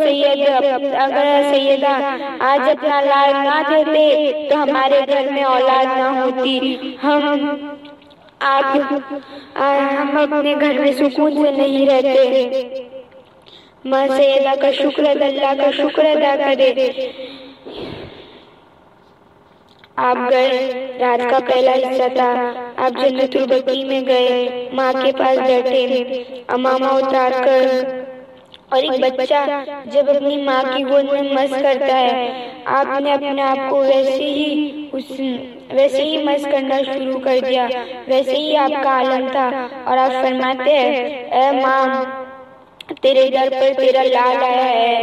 Speaker 1: سیدہ آج اپنا لال نہ دیتے تو ہمارے گھر میں اولاد نہ ہوتی، ہم اپنے گھر میں سکون سے نہیں رہتے۔ ماں سیدہ کا شکر ادا، اللہ کا شکر ادا کرے۔ آپ گئے، رات کا پہلا حصہ تھا، آپ جنت البقیع میں گئے، ماں کے پاس بیٹھے، امامہ اتار کر، اور ایک بچہ جب اپنی ماں کی گود میں مس کرتا ہے، آپ نے اپنے آپ کو ویسے ہی مس کرنا شروع کر دیا، ویسے ہی آپ کا عالم تھا، اور آپ فرماتے ہیں اے ماں، تیرے در پر تیرا لال آیا ہے،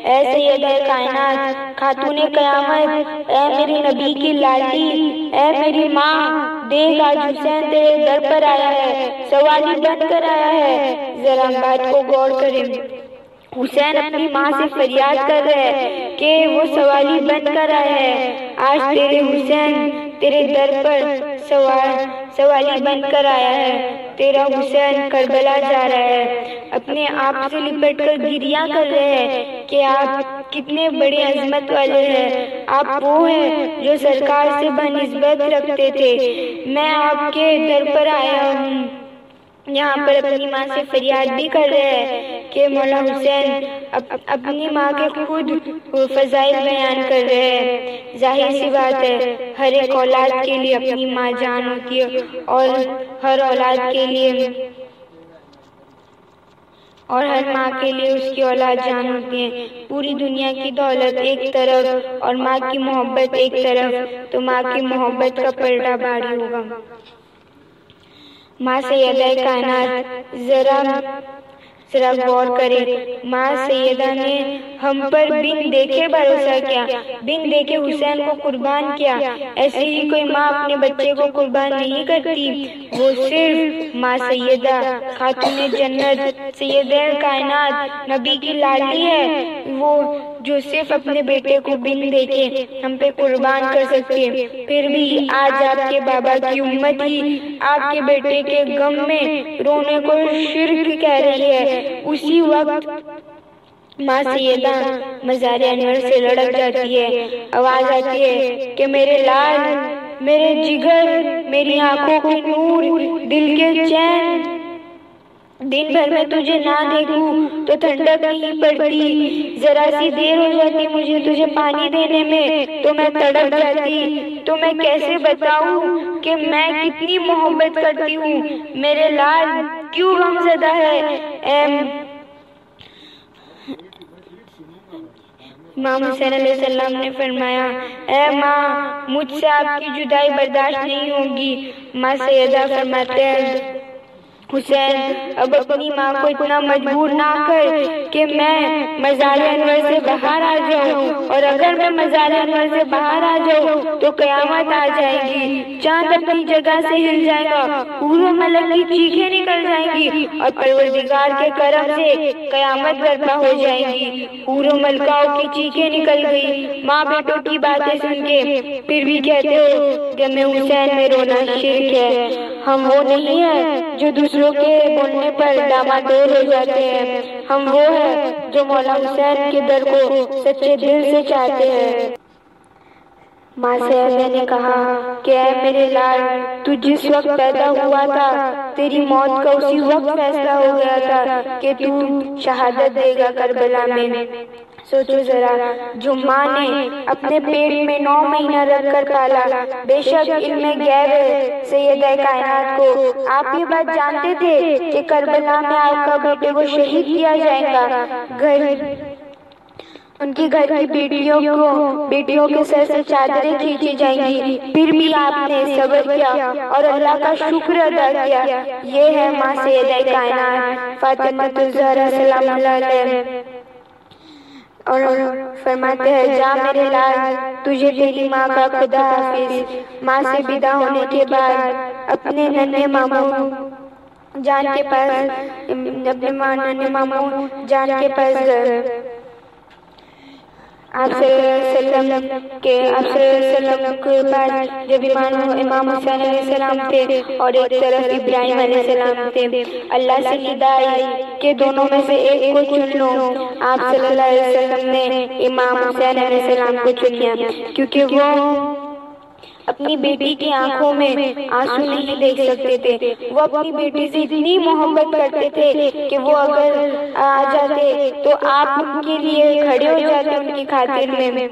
Speaker 1: اے سیدہ کائنات، خاتون قیامت، اے میری نبی کی لالی، اے میری ماں، دیکھ آج حسین تیرے در پر آیا ہے، سوالی بن کر آیا ہے۔ ذرا بات کو غور کریں، حسین اپنی ماں سے فریاد کر رہے ہیں کہ وہ سوالی بن کر آیا ہے، آج تیرے حسین تیرے در پر سوالی بن کر آیا ہے، تیرا حسین کربلا جا رہا ہے، اپنے آپ سے لپٹ کر گریہ کر رہے ہیں کہ آپ کتنے بڑے عظمت والے ہیں، آپ وہ ہیں جو سرکار سے بنسبت رکھتے تھے۔ میں آپ کے در پر آیا ہوں، یہاں پر اپنی ماں سے فریاد بھی کر رہے ہیں کہ مولا حسین اپنی ماں کے خود فضائل بیان کر رہے ہیں۔ ظاہر سی بات ہے، ہر ایک اولاد کے لیے اپنی ماں جان ہوتی ہے، اور ہر اولاد کے لیے اور ہر ماں کے لیے اس کی اولاد جان ہوتی ہے۔ پوری دنیا کی دولت ایک طرف اور ماں کی محبت ایک طرف، تو ماں کی محبت کا پلڑا بھاری ہوگا۔ ماں سیدہ کائنات ذرا غور کرے، ماں سیدہ نے ہم پر بن دیکھے بھروسہ کیا، بن دیکھے حسین کو قربان کیا۔ ایسے ہی کوئی ماں اپنے بچے کو قربان نہیں کرتی، وہ صرف ماں سیدہ خاتون جنت سیدہ کائنات نبی کی لاڈلی ہے، وہ جو صرف اپنے بیٹے کو بن دیکھے ہم پہ قربان کر سکتے۔ پھر بھی آج آپ کے بابا کی امت ہی آپ کے بیٹے کے غم میں رونے کو شرک کہہ رہی ہے، اسی وقت ماں سیدہ مزار انور سے لڑک جاتی ہے، آواز آتی ہے کہ میرے لال، میرے جگر، میری آنکھوں کے نور، دل کے چین، دن بھر میں تجھے نہ دیکھوں تو ٹھنڈک نہیں پڑتی، ذرا سی دیر ہو جاتی مجھے تجھے پانی دینے میں تو میں تڑپ جاتی، تو میں کیسے بتاؤں کہ میں کتنی محبت کرتی ہوں، میرے لال کیوں غم زدہ ہے۔ امام حسین علیہ السلام نے فرمایا، اے ماں، مجھ سے آپ کی جدائی برداشت نہیں ہوگی۔ ماں سیدہ فرماتے ہیں، حسین اب اپنی ماں کو اتنا مجبور نہ کر کہ میں مزار انور سے باہر آ جاؤں، اور اگر میں مزار انور سے باہر آ جاؤں تو قیامت آ جائے گی، چاند اپنی جگہ سے ہل جائے گا، حور و ملک کی چیخیں نکل جائیں گی، اور پروردگار کے کرم سے قیامت برپا ہو جائے گی۔ حور و ملکاؤں کی چیخیں نکل گئی۔ ماں بیٹوں کی باتیں سن کے پھر بھی کہتے ہو کہ میں حسین میں رونا شرک ہے۔ ہم وہ نہیں ہیں جو دوسروں کے بولنے پر ڈامادول ہو جاتے ہیں، ہم وہ ہیں جو مولا حسین کے در کو سچے دل سے چاہتے ہیں۔ ماں سیدہ نے کہا کہ اے میرے لال، تو جس وقت پیدا ہوا تھا تیری موت کا اسی وقت فیصلہ ہو گیا تھا کہ تو شہادت دے گا کربلا میں۔ سوچو ذرا، جو ماں نے اپنے پیٹ میں 9 مہینہ رکھ کر پالا، بے شک علم غیب ہے سیدہ کائنات کو، آپ یہ بات جانتے تھے کہ کربلا میں آپ کا بیٹے کو شہید کیا جائے گا، ان کی گھر کی بیٹیوں کے سر سے چادریں کھینچی جائیں گی، پھر بھی آپ نے صبر کیا اور اللہ کا شکر ادا کیا۔ یہ ہے ماں سیدہ کائنات فاطمہ الزہرا سلام اللہ علیہ، اور فرماتے ہیں، جا میرے لال، تجھے تیری ماں کا خدا حافظ۔ ماں سے ودا ہونے کے بعد اپنے ننھے ماموں جان کے پاس گئے۔ آپ صلی اللہ علیہ وسلم کے پاس جب امام حسین علیہ السلام تھے اور ایک طرف ابراہیم علیہ السلام تھے، اللہ سے ندا آئی کہ دونوں میں سے ایک کو چن لو۔ آپ صلی اللہ علیہ وسلم نے امام حسین علیہ السلام کو چن لیا، کیونکہ وہ اپنی بیٹی کی آنکھوں میں آنسو نہیں دیکھ سکتے تھے، وہ اپنی بیٹی سے اتنی محبت کرتے تھے کہ وہ اگر آ جاتے تو آپ ان کے لیے کھڑے ہو جاتے ان کی خاطر میں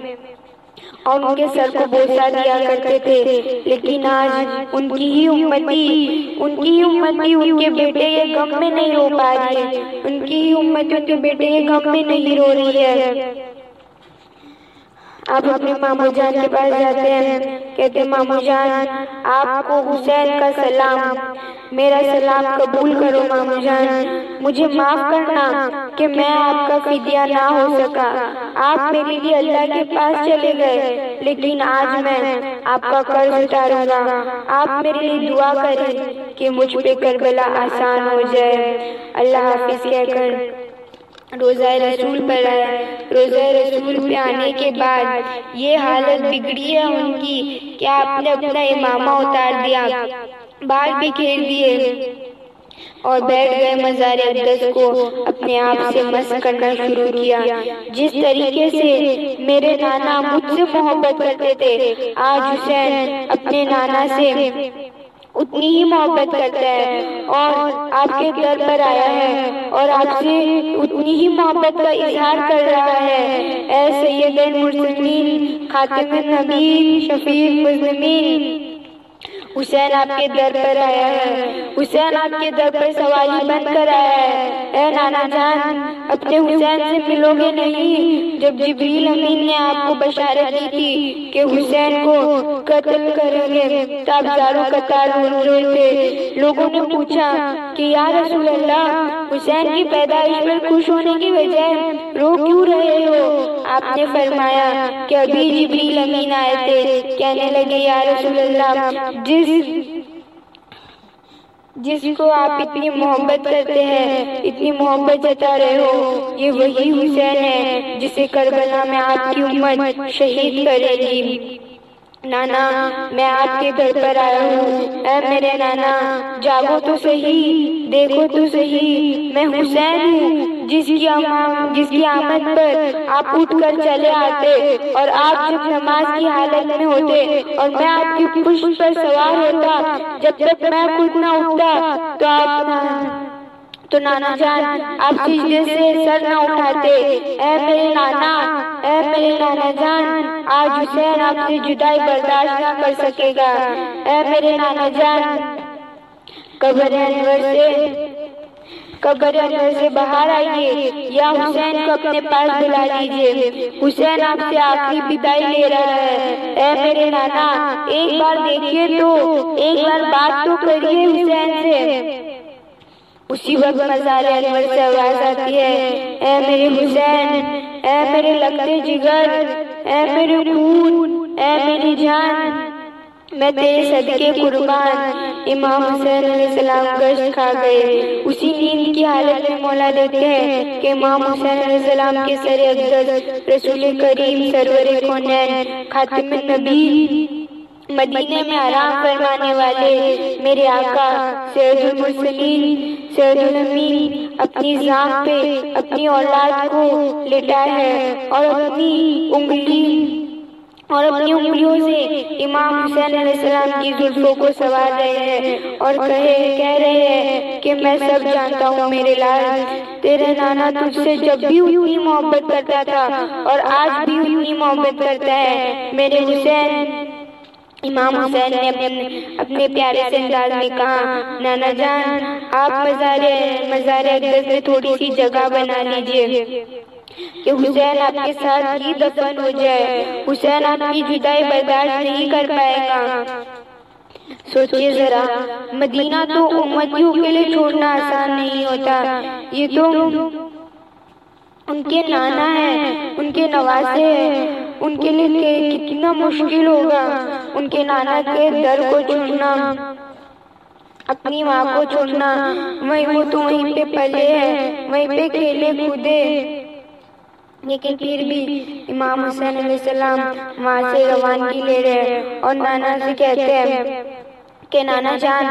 Speaker 1: اور ان کے سر کو بوسہ دیا کرتے تھے۔ لیکن آج ان کی ہی امتی ان کے بیٹے کے غم میں نہیں رو پا رہی ہے، ان کی ہی امتی ان کے بیٹے کے غم میں نہیں رو رہی ہے۔ آپ اپنے ماموں جان کے پاس جاتے ہیں، کہتے ہیں، ماموں جان، آپ کو حسین کا سلام، میرا سلام قبول کرو ماموں جان، مجھے معاف کرنا کہ میں آپ کا فدیہ نہ ہو سکا، آپ میرے لیے اللہ کے پاس چلے گئے، لیکن آج میں آپ کا قرض اتاروں گا، آپ میرے لیے دعا کریں کہ مجھ پہ کربلا آسان ہو جائے۔ اللہ حافظ کہہ کر روزہ رسول پر آیا۔ روزہ رسول پہ آنے کے بعد یہ حالت بگڑی ہے ان کی کہ آپ نے اپنا امامہ اتار دیا، بال بھی کھیر دیے اور بیٹھ گئے مزار اقدس کو اپنے آپ سے مس کرنا شروع کیا۔ جس طریقے سے میرے نانا مجھ سے محبت کرتے تھے، آج حسین اپنے نانا سے اتنی ہی محبت کرتا ہے اور آپ کے در پر آیا ہے اور آپ سے اتنی ہی محبت کا اظہار کر رہا ہے۔ اے سید المرسلین، خاتم النبیین، شفیع المذنبین، حسین آپ کے در پر آیا ہے، حسین آپ کے در پر سوالی بن کر آیا ہے۔ اے نانا جان، اپنے حسین سے ملو گے نہیں؟ جب جبریل امین نے آپ کو بشارت دی تھی کہ حسین کو قتل کریں گے تو آپ زاروں قطار رو رہے تھے۔ لوگوں نے پوچھا کہ یا رسول اللہ، حسین کی پیدائش پر خوش ہونے کی بجائے رو کیوں رہے ہو؟ آپ نے فرمایا کہ ابھی جبریل امین آئے تھے، کہنے لگے یا رسول اللہ، جس کو آپ اتنی محبت کرتے ہیں، اتنی محبت جتا رہے ہو، یہ وہی حسین ہے جسے کربلا میں آپ کی امت شہید کرے گی۔ نانا، میں آپ کے گھر پر آیا ہوں، اے میرے نانا، جاگو تو صحیح، دیکھو تو صحیح، میں حسین ہوں جس کی آمد پر آپ اٹھ کر چلے آتے اور آپ جب نماز کی حالت میں ہوتے اور میں آپ کی پشت پر سوار ہوتا، جب تک میں خود نہ اٹھتا تو نانا جان آپ سجدے سے سر نہ اٹھاتے۔ اے میرے نانا، اے میرے نانا جان، آج حسین آپ سے جدائی برداشت نہ کر سکے گا۔ اے میرے نانا جان، قبر انور سے باہر آئیے یا حسین کو اپنے پاس بلا لیجئے، حسین آپ سے آخری بدائی لے رہا ہے۔ اے میرے نانا، ایک بار دیکھیے تو، ایک بار بات تو کریے حسین سے۔ اسی وقت مزار انور سے آواز آتی ہے، اے میرے حسین، اے میرے لگتے جگر، اے میرے خون، اے میری جان، میں تیرے صدقے قربان۔ امام حسین علیہ السلام گشت کھا گئے۔ اسی نیند کی حالت میں مولا دیتے ہیں کہ امام حسین علیہ السلام کے سر اقدس رسول کریم سرور کونین خاتم النبی، مدینے میں آرام فرمانے والے میرے آقا سید المرسلین سید الامین اپنی ذات پہ اپنی اولاد کو لٹائے ہے اور اپنی انگلیوں سے امام حسین علیہ السلام کی زلفوں کو سوار رہے ہیں اور کہہ رہے ہیں کہ میں سب جانتا ہوں میرے لال، تیرے نانا تجھ سے جب بھی اتنی محبت کرتا تھا اور آج بھی اتنی محبت کرتا ہے میرے حسین۔ امام حسین نے اپنے پیارے سے انداز میں کہا، نانا جان آپ مزار اقدس میں تھوڑی سی جگہ بنا لیجئے کہ حسین آپ کے ساتھ ہی دفن ہو جائے، حسین آپ کی جدائی برداشت نہیں کر پائے گا۔ سوچئے ذرا، مدینہ تو امتیوں کے لیے چھوڑنا آسان نہیں ہوتا، یہ تو ان کے نانا ہیں، ان کے نواسے ہیں، ان کے لیے کتنا مشکل ہوگا ان کے نانا کے در کو چھوڑنا، اپنی ماں کو چھوڑنا، وہ تو وہیں پہ پلے ہیں، وہیں پہ کھیلے کودے۔ لیکن پھر بھی امام حسین علیہ السلام وہاں سے روانگی لے رہے اور نانا سے کہتے ہیں کہ نانا جان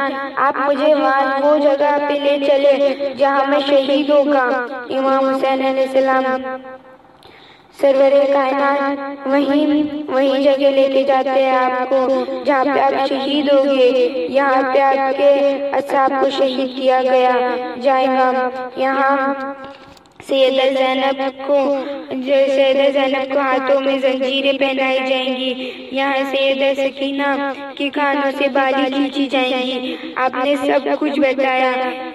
Speaker 1: آپ مجھے وہاں وہ جگہ پہ لے چلے جہاں میں شہید ہوگا۔ امام حسین علیہ السلام سرور کائنات وہیں جگہ لے کے جاتے ہیں آپ کو جہاں پہ آپ شہید ہوگے، یہاں پہ آپ کے اصحاب کو شہید کیا جائے گا۔ یہاں سیدہ زینب کو ہاتھوں میں زنجیریں پہنائی جائیں گی، یہاں سیدہ سکینہ کی کانوں سے بالی کھینچی جائیں گی۔ آپ نے سب کچھ بتایا،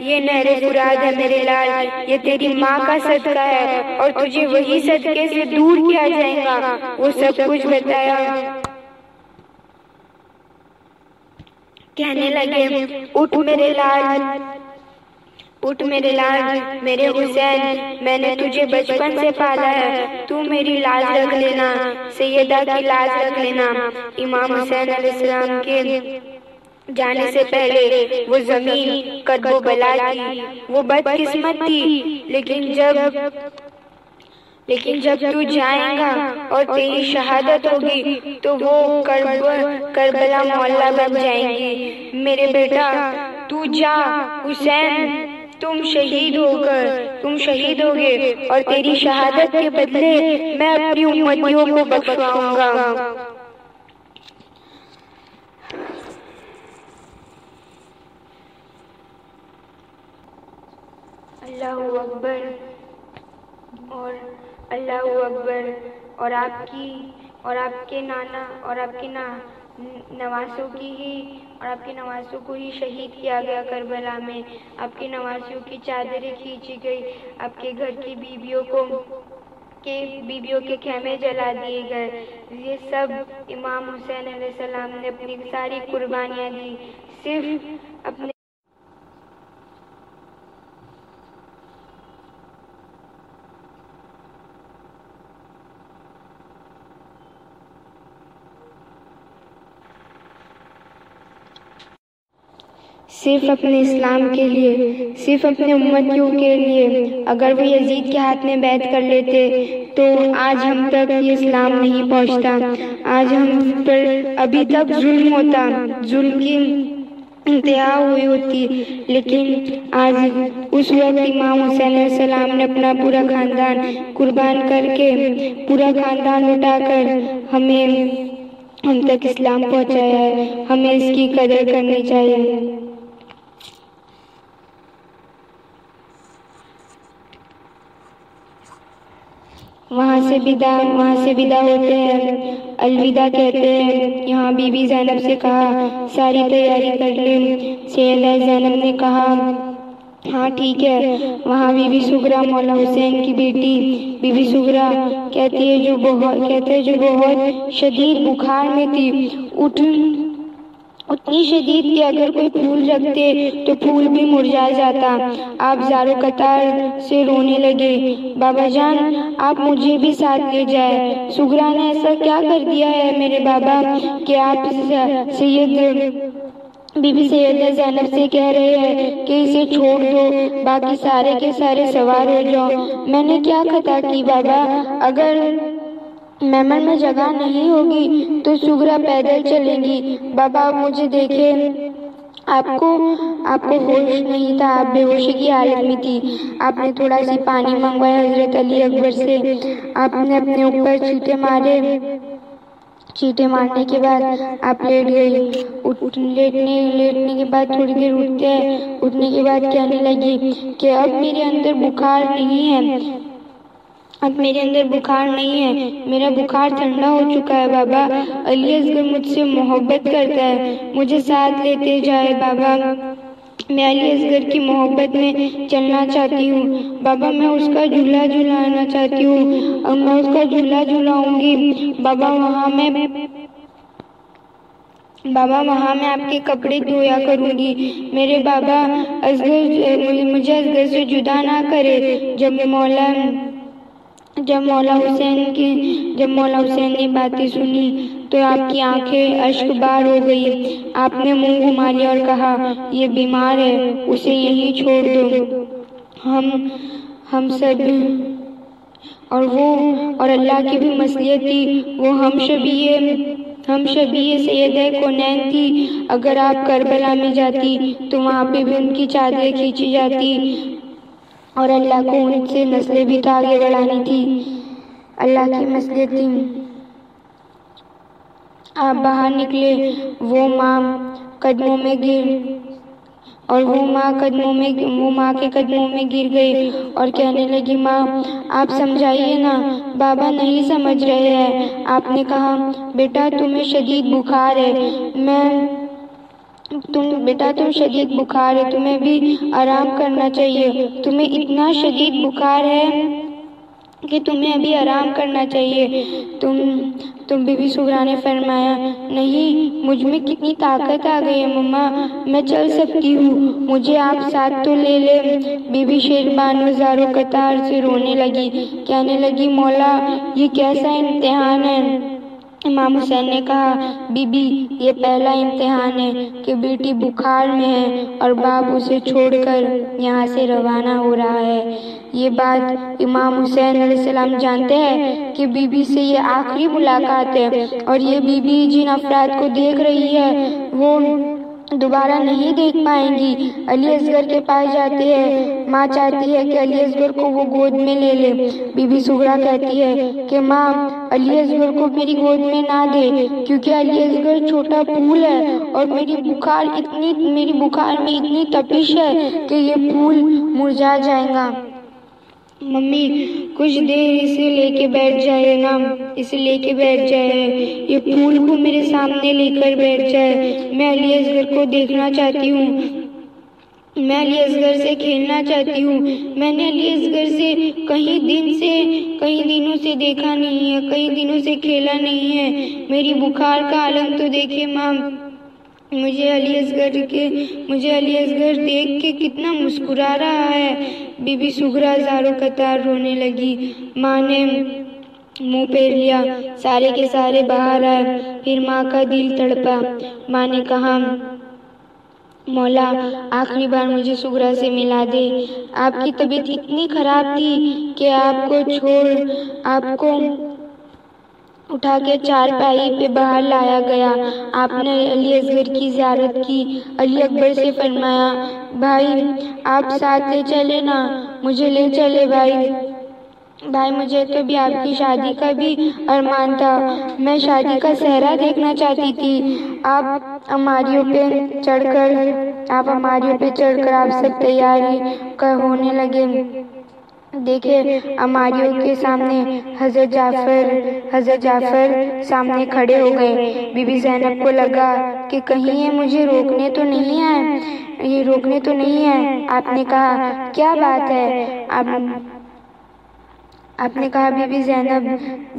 Speaker 1: یہ نہر فرات ہے میرے لال، یہ تیری ماں کا صدقہ ہے اور تجھے وہی صدقے سے دور کیا جائے گا، وہ سب کچھ بتایا۔ کہنے لگے اٹھ میرے لال، اٹھ میرے لال، میرے حسین، میں نے تجھے بچپن سے پالا ہے، تو میری لاز رکھ لینا، سیدہ کی لاز رکھ لینا۔ امام حسین علیہ السلام کے جانے سے پہلے وہ زمین کرب و بلا تھی، وہ بدقسمت تھی، لیکن جب تو جائے گا اور تیری شہادت ہوگی تو وہ کربلا معلیٰ بن جائیں گی۔ میرے بیٹا تو جا، حسین تم شہید ہوگے اور تیری شہادت کے بدلے میں اپنی امتیوں کو بخشواؤں گا۔ اللہ اکبر اور آپ کے نانا اور آپ کے نواسوں کو ہی شہید کیا گیا کربلا میں۔ آپ کے نواسوں کی چادریں کھینچی گئی، آپ کے گھر کی بیویوں کے خیمے جلا دیے گئے۔ یہ سب امام حسین علیہ السلام نے اپنی ساری قربانیاں دی، صرف اپنے اسلام کے لیے، صرف اپنے امتیوں کے لیے۔ اگر وہ یزید کے ہاتھ میں بیعت کر لیتے تو آج ہم تک یہ اسلام نہیں پہنچتا، آج ہم پر ابھی تک ظلم ہوتا، ظلم کی انتہا ہوئی ہوتی۔ لیکن آج اس وقت امام حسین علیہ السلام نے اپنا پورا خاندان قربان کر کے، پورا خاندان لٹا کر ہم تک اسلام پہنچایا ہے۔ ہمیں اس کی قدر کرنی چاہیے۔ وہاں سے ودا ہوتے ہیں، الوداع کہتے ہیں۔ یہاں بی بی زینب سے کہا ساری تیاری کر لیں۔ سیدہ زینب نے کہا ہاں ٹھیک ہے۔ وہاں بی بی سغرا، مولا حسین کی بیٹی بی بی سغرا کہتے ہیں جو بہت شدید بخار میں تھی، اتنی شدید کہ اگر کوئی پھول رکھتے تو پھول بھی مرجھا جاتا۔ آپ زارو قطار سے رونے لگے، بابا جان آپ مجھے بھی ساتھ لے جائیں۔ سغرا نے ایسا کیا کر دیا ہے میرے بابا کہ آپ بی بی سیدہ زینب سے کہہ رہے ہیں کہ اسے چھوڑ دو، باقی سارے کے سارے سوار ہو جاؤ۔ میں نے کیا خطا کی بابا؟ اگر میمن میں جگہ نہیں ہوگی تو سغرا پیدل چلیں گی۔ بابا آپ مجھے دیکھیں، آپ کو ہوش نہیں تھا، آپ بے ہوشی کی حالت میں تھی۔ آپ نے تھوڑا سی پانی منگوایا حضرت علی اکبر سے، آپ نے اپنے اوپر چیٹے مارنے کے بعد آپ لیٹ گئی۔ لیٹنے کے بعد تھوڑی دیر اٹھنے کے بعد کہنے لگی کہ اب میرے اندر بخار نہیں ہے، میرا بخار ٹھنڈا ہو چکا ہے بابا۔ علی اصغر مجھ سے محبت کرتا ہے، مجھے ساتھ لیتے جائے بابا، میں علی اصغر کی محبت میں چلنا چاہتی ہوں بابا، میں اس کا جھولا جھلانا چاہتی ہوں اور میں اس کا جھولا جھلاؤں گی بابا۔ وہاں میں آپ کے کپڑے دھویا کروں گی۔ میرے بابا مجھے اصغر سے جدا نہ کرے۔ جب مولا حسین نے باتیں سنی تو آپ کی آنکھیں اشک بار ہو گئی۔ آپ نے منہ گھما لیا اور کہا یہ بیمار ہے، اسے یہیں چھوڑ دو۔ ہم سب اور اللہ کی بھی مصلحت تھی، وہ ہم شبیہ سیدہ کونین تھی۔ اگر آپ کربلا میں جاتی تو وہاں پہ بھی ان کی چادریں کھینچی جاتی اور اللہ کو ان سے نسلیں بھی تو آگے بڑھانی تھی، اللہ کی مصلحت تھی۔ آپ باہر نکلے، وہ ماں کے قدموں میں گر گئی اور کہنے لگی ماں آپ سمجھائیے نا، بابا نہیں سمجھ رہے ہیں۔ آپ نے کہا بیٹا تمہیں شدید بخار ہے، تمہیں بھی آرام کرنا چاہیے، تمہیں اتنا شدید بخار ہے کہ تمہیں ابھی آرام کرنا چاہیے۔ تم بی بی سغرا نے فرمایا نہیں، مجھ میں کتنی طاقت آ گئی ہے مما، میں چل سکتی ہوں، مجھے آپ ساتھ تو لے لیں۔ بی بی شیربانو زارو قطار سے رونے لگی، کہنے لگی مولا یہ کیسا امتحان ہے امام حسین نے کہا بی بی یہ پہلا امتحان ہے کہ بیٹی بخار میں ہے اور باپ اسے چھوڑ کر یہاں سے روانہ ہو رہا ہے۔ یہ بات امام حسین علیہ السلام جانتے ہیں کہ بی بی سے یہ آخری ملاقات ہے اور یہ بی بی جن افراد کو دیکھ رہی ہے وہ دوبارہ نہیں دیکھ پائیں گی۔ علی اصغر کے پاس جاتی ہے، ماں چاہتی ہے کہ علی اصغر کو وہ گود میں لے لے۔ بی بی سغرا کہتی ہے کہ ماں علی اصغر کو میری گود میں نہ دے کیونکہ علی اصغر چھوٹا پھول ہے اور میری بخار میں اتنی تپش ہے کہ یہ پھول مرجھا جائے گا۔ ممی کچھ دیر اسے لے کے بیٹھ جائے نا، اسے لے کے بیٹھ جائے، یہ پھول کو میرے سامنے لے کر بیٹھ جائے۔ میں علی اصغر کو دیکھنا چاہتی ہوں، میں علی اصغر سے کھیلنا چاہتی ہوں۔ میں نے علی اصغر سے کئی دنوں سے دیکھا نہیں ہے، کئی دنوں سے کھیلا نہیں ہے۔ میری بخار کا عالم تو دیکھے ماں، مجھے علی اصغر دیکھ کے کتنا مسکرا رہا ہے۔ بی بی سغرا زاروں قطار رونے لگی۔ ماں نے منہ پھیر لیا، سارے کے سارے باہر آئے۔ پھر ماں کا دل تڑپا۔ ماں نے کہا مولا آخری بار مجھے سغرا سے ملا دے۔ آپ کی طبیعت اتنی خراب تھی کہ آپ کو اٹھا کے چارپائی پہ باہر لایا گیا۔ آپ نے علی اصغر کی زیارت کی۔ علی اکبر سے فرمایا بھائی آپ ساتھ لے چلے نا، مجھے لے چلے بھائی، مجھے تو بھی آپ کی شادی کا بھی ارمان تھا، میں شادی کا صحرا دیکھنا چاہتی تھی۔ آپ اماریوں پہ چڑھ کر آپ سب تیاری ہونے لگے۔ دیکھے اماریوں کے سامنے حضرت جعفر سامنے کھڑے ہو گئے۔ بی بی زینب کو لگا کہ کہیں یہ مجھے روکنے تو نہیں آئے۔ آپ نے کہا کیا بات ہے؟ آپ نے کہا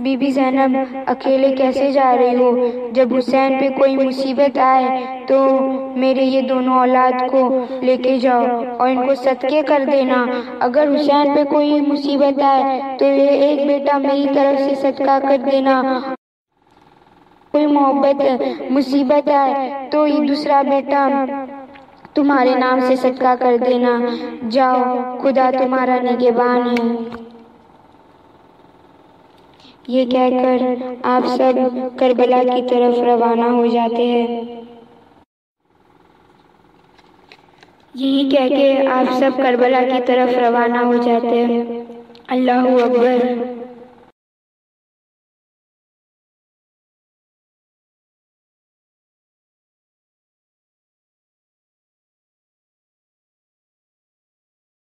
Speaker 1: بی بی زینب اکیلے کیسے جا رہی ہو؟ جب حسین پہ کوئی مصیبت آئے تو میرے یہ دونوں اولاد کو لے کے جاؤ اور ان کو صدقے کر دینا۔ اگر حسین پہ کوئی مصیبت آئے تو یہ ایک بیٹا میری طرف سے صدقہ کر دینا، کوئی مصیبت آئے تو یہ دوسرا بیٹا تمہارے نام سے صدقہ کر دینا۔ جاؤ خدا تمہارا نگہبان ہے۔ یہ کہہ کر آپ سب کربلا کی طرف روانہ ہو جاتے ہیں۔ یہی کہہ کے آپ سب کربلا کی طرف روانہ ہو جاتے ہیں۔ اللہ اکبر۔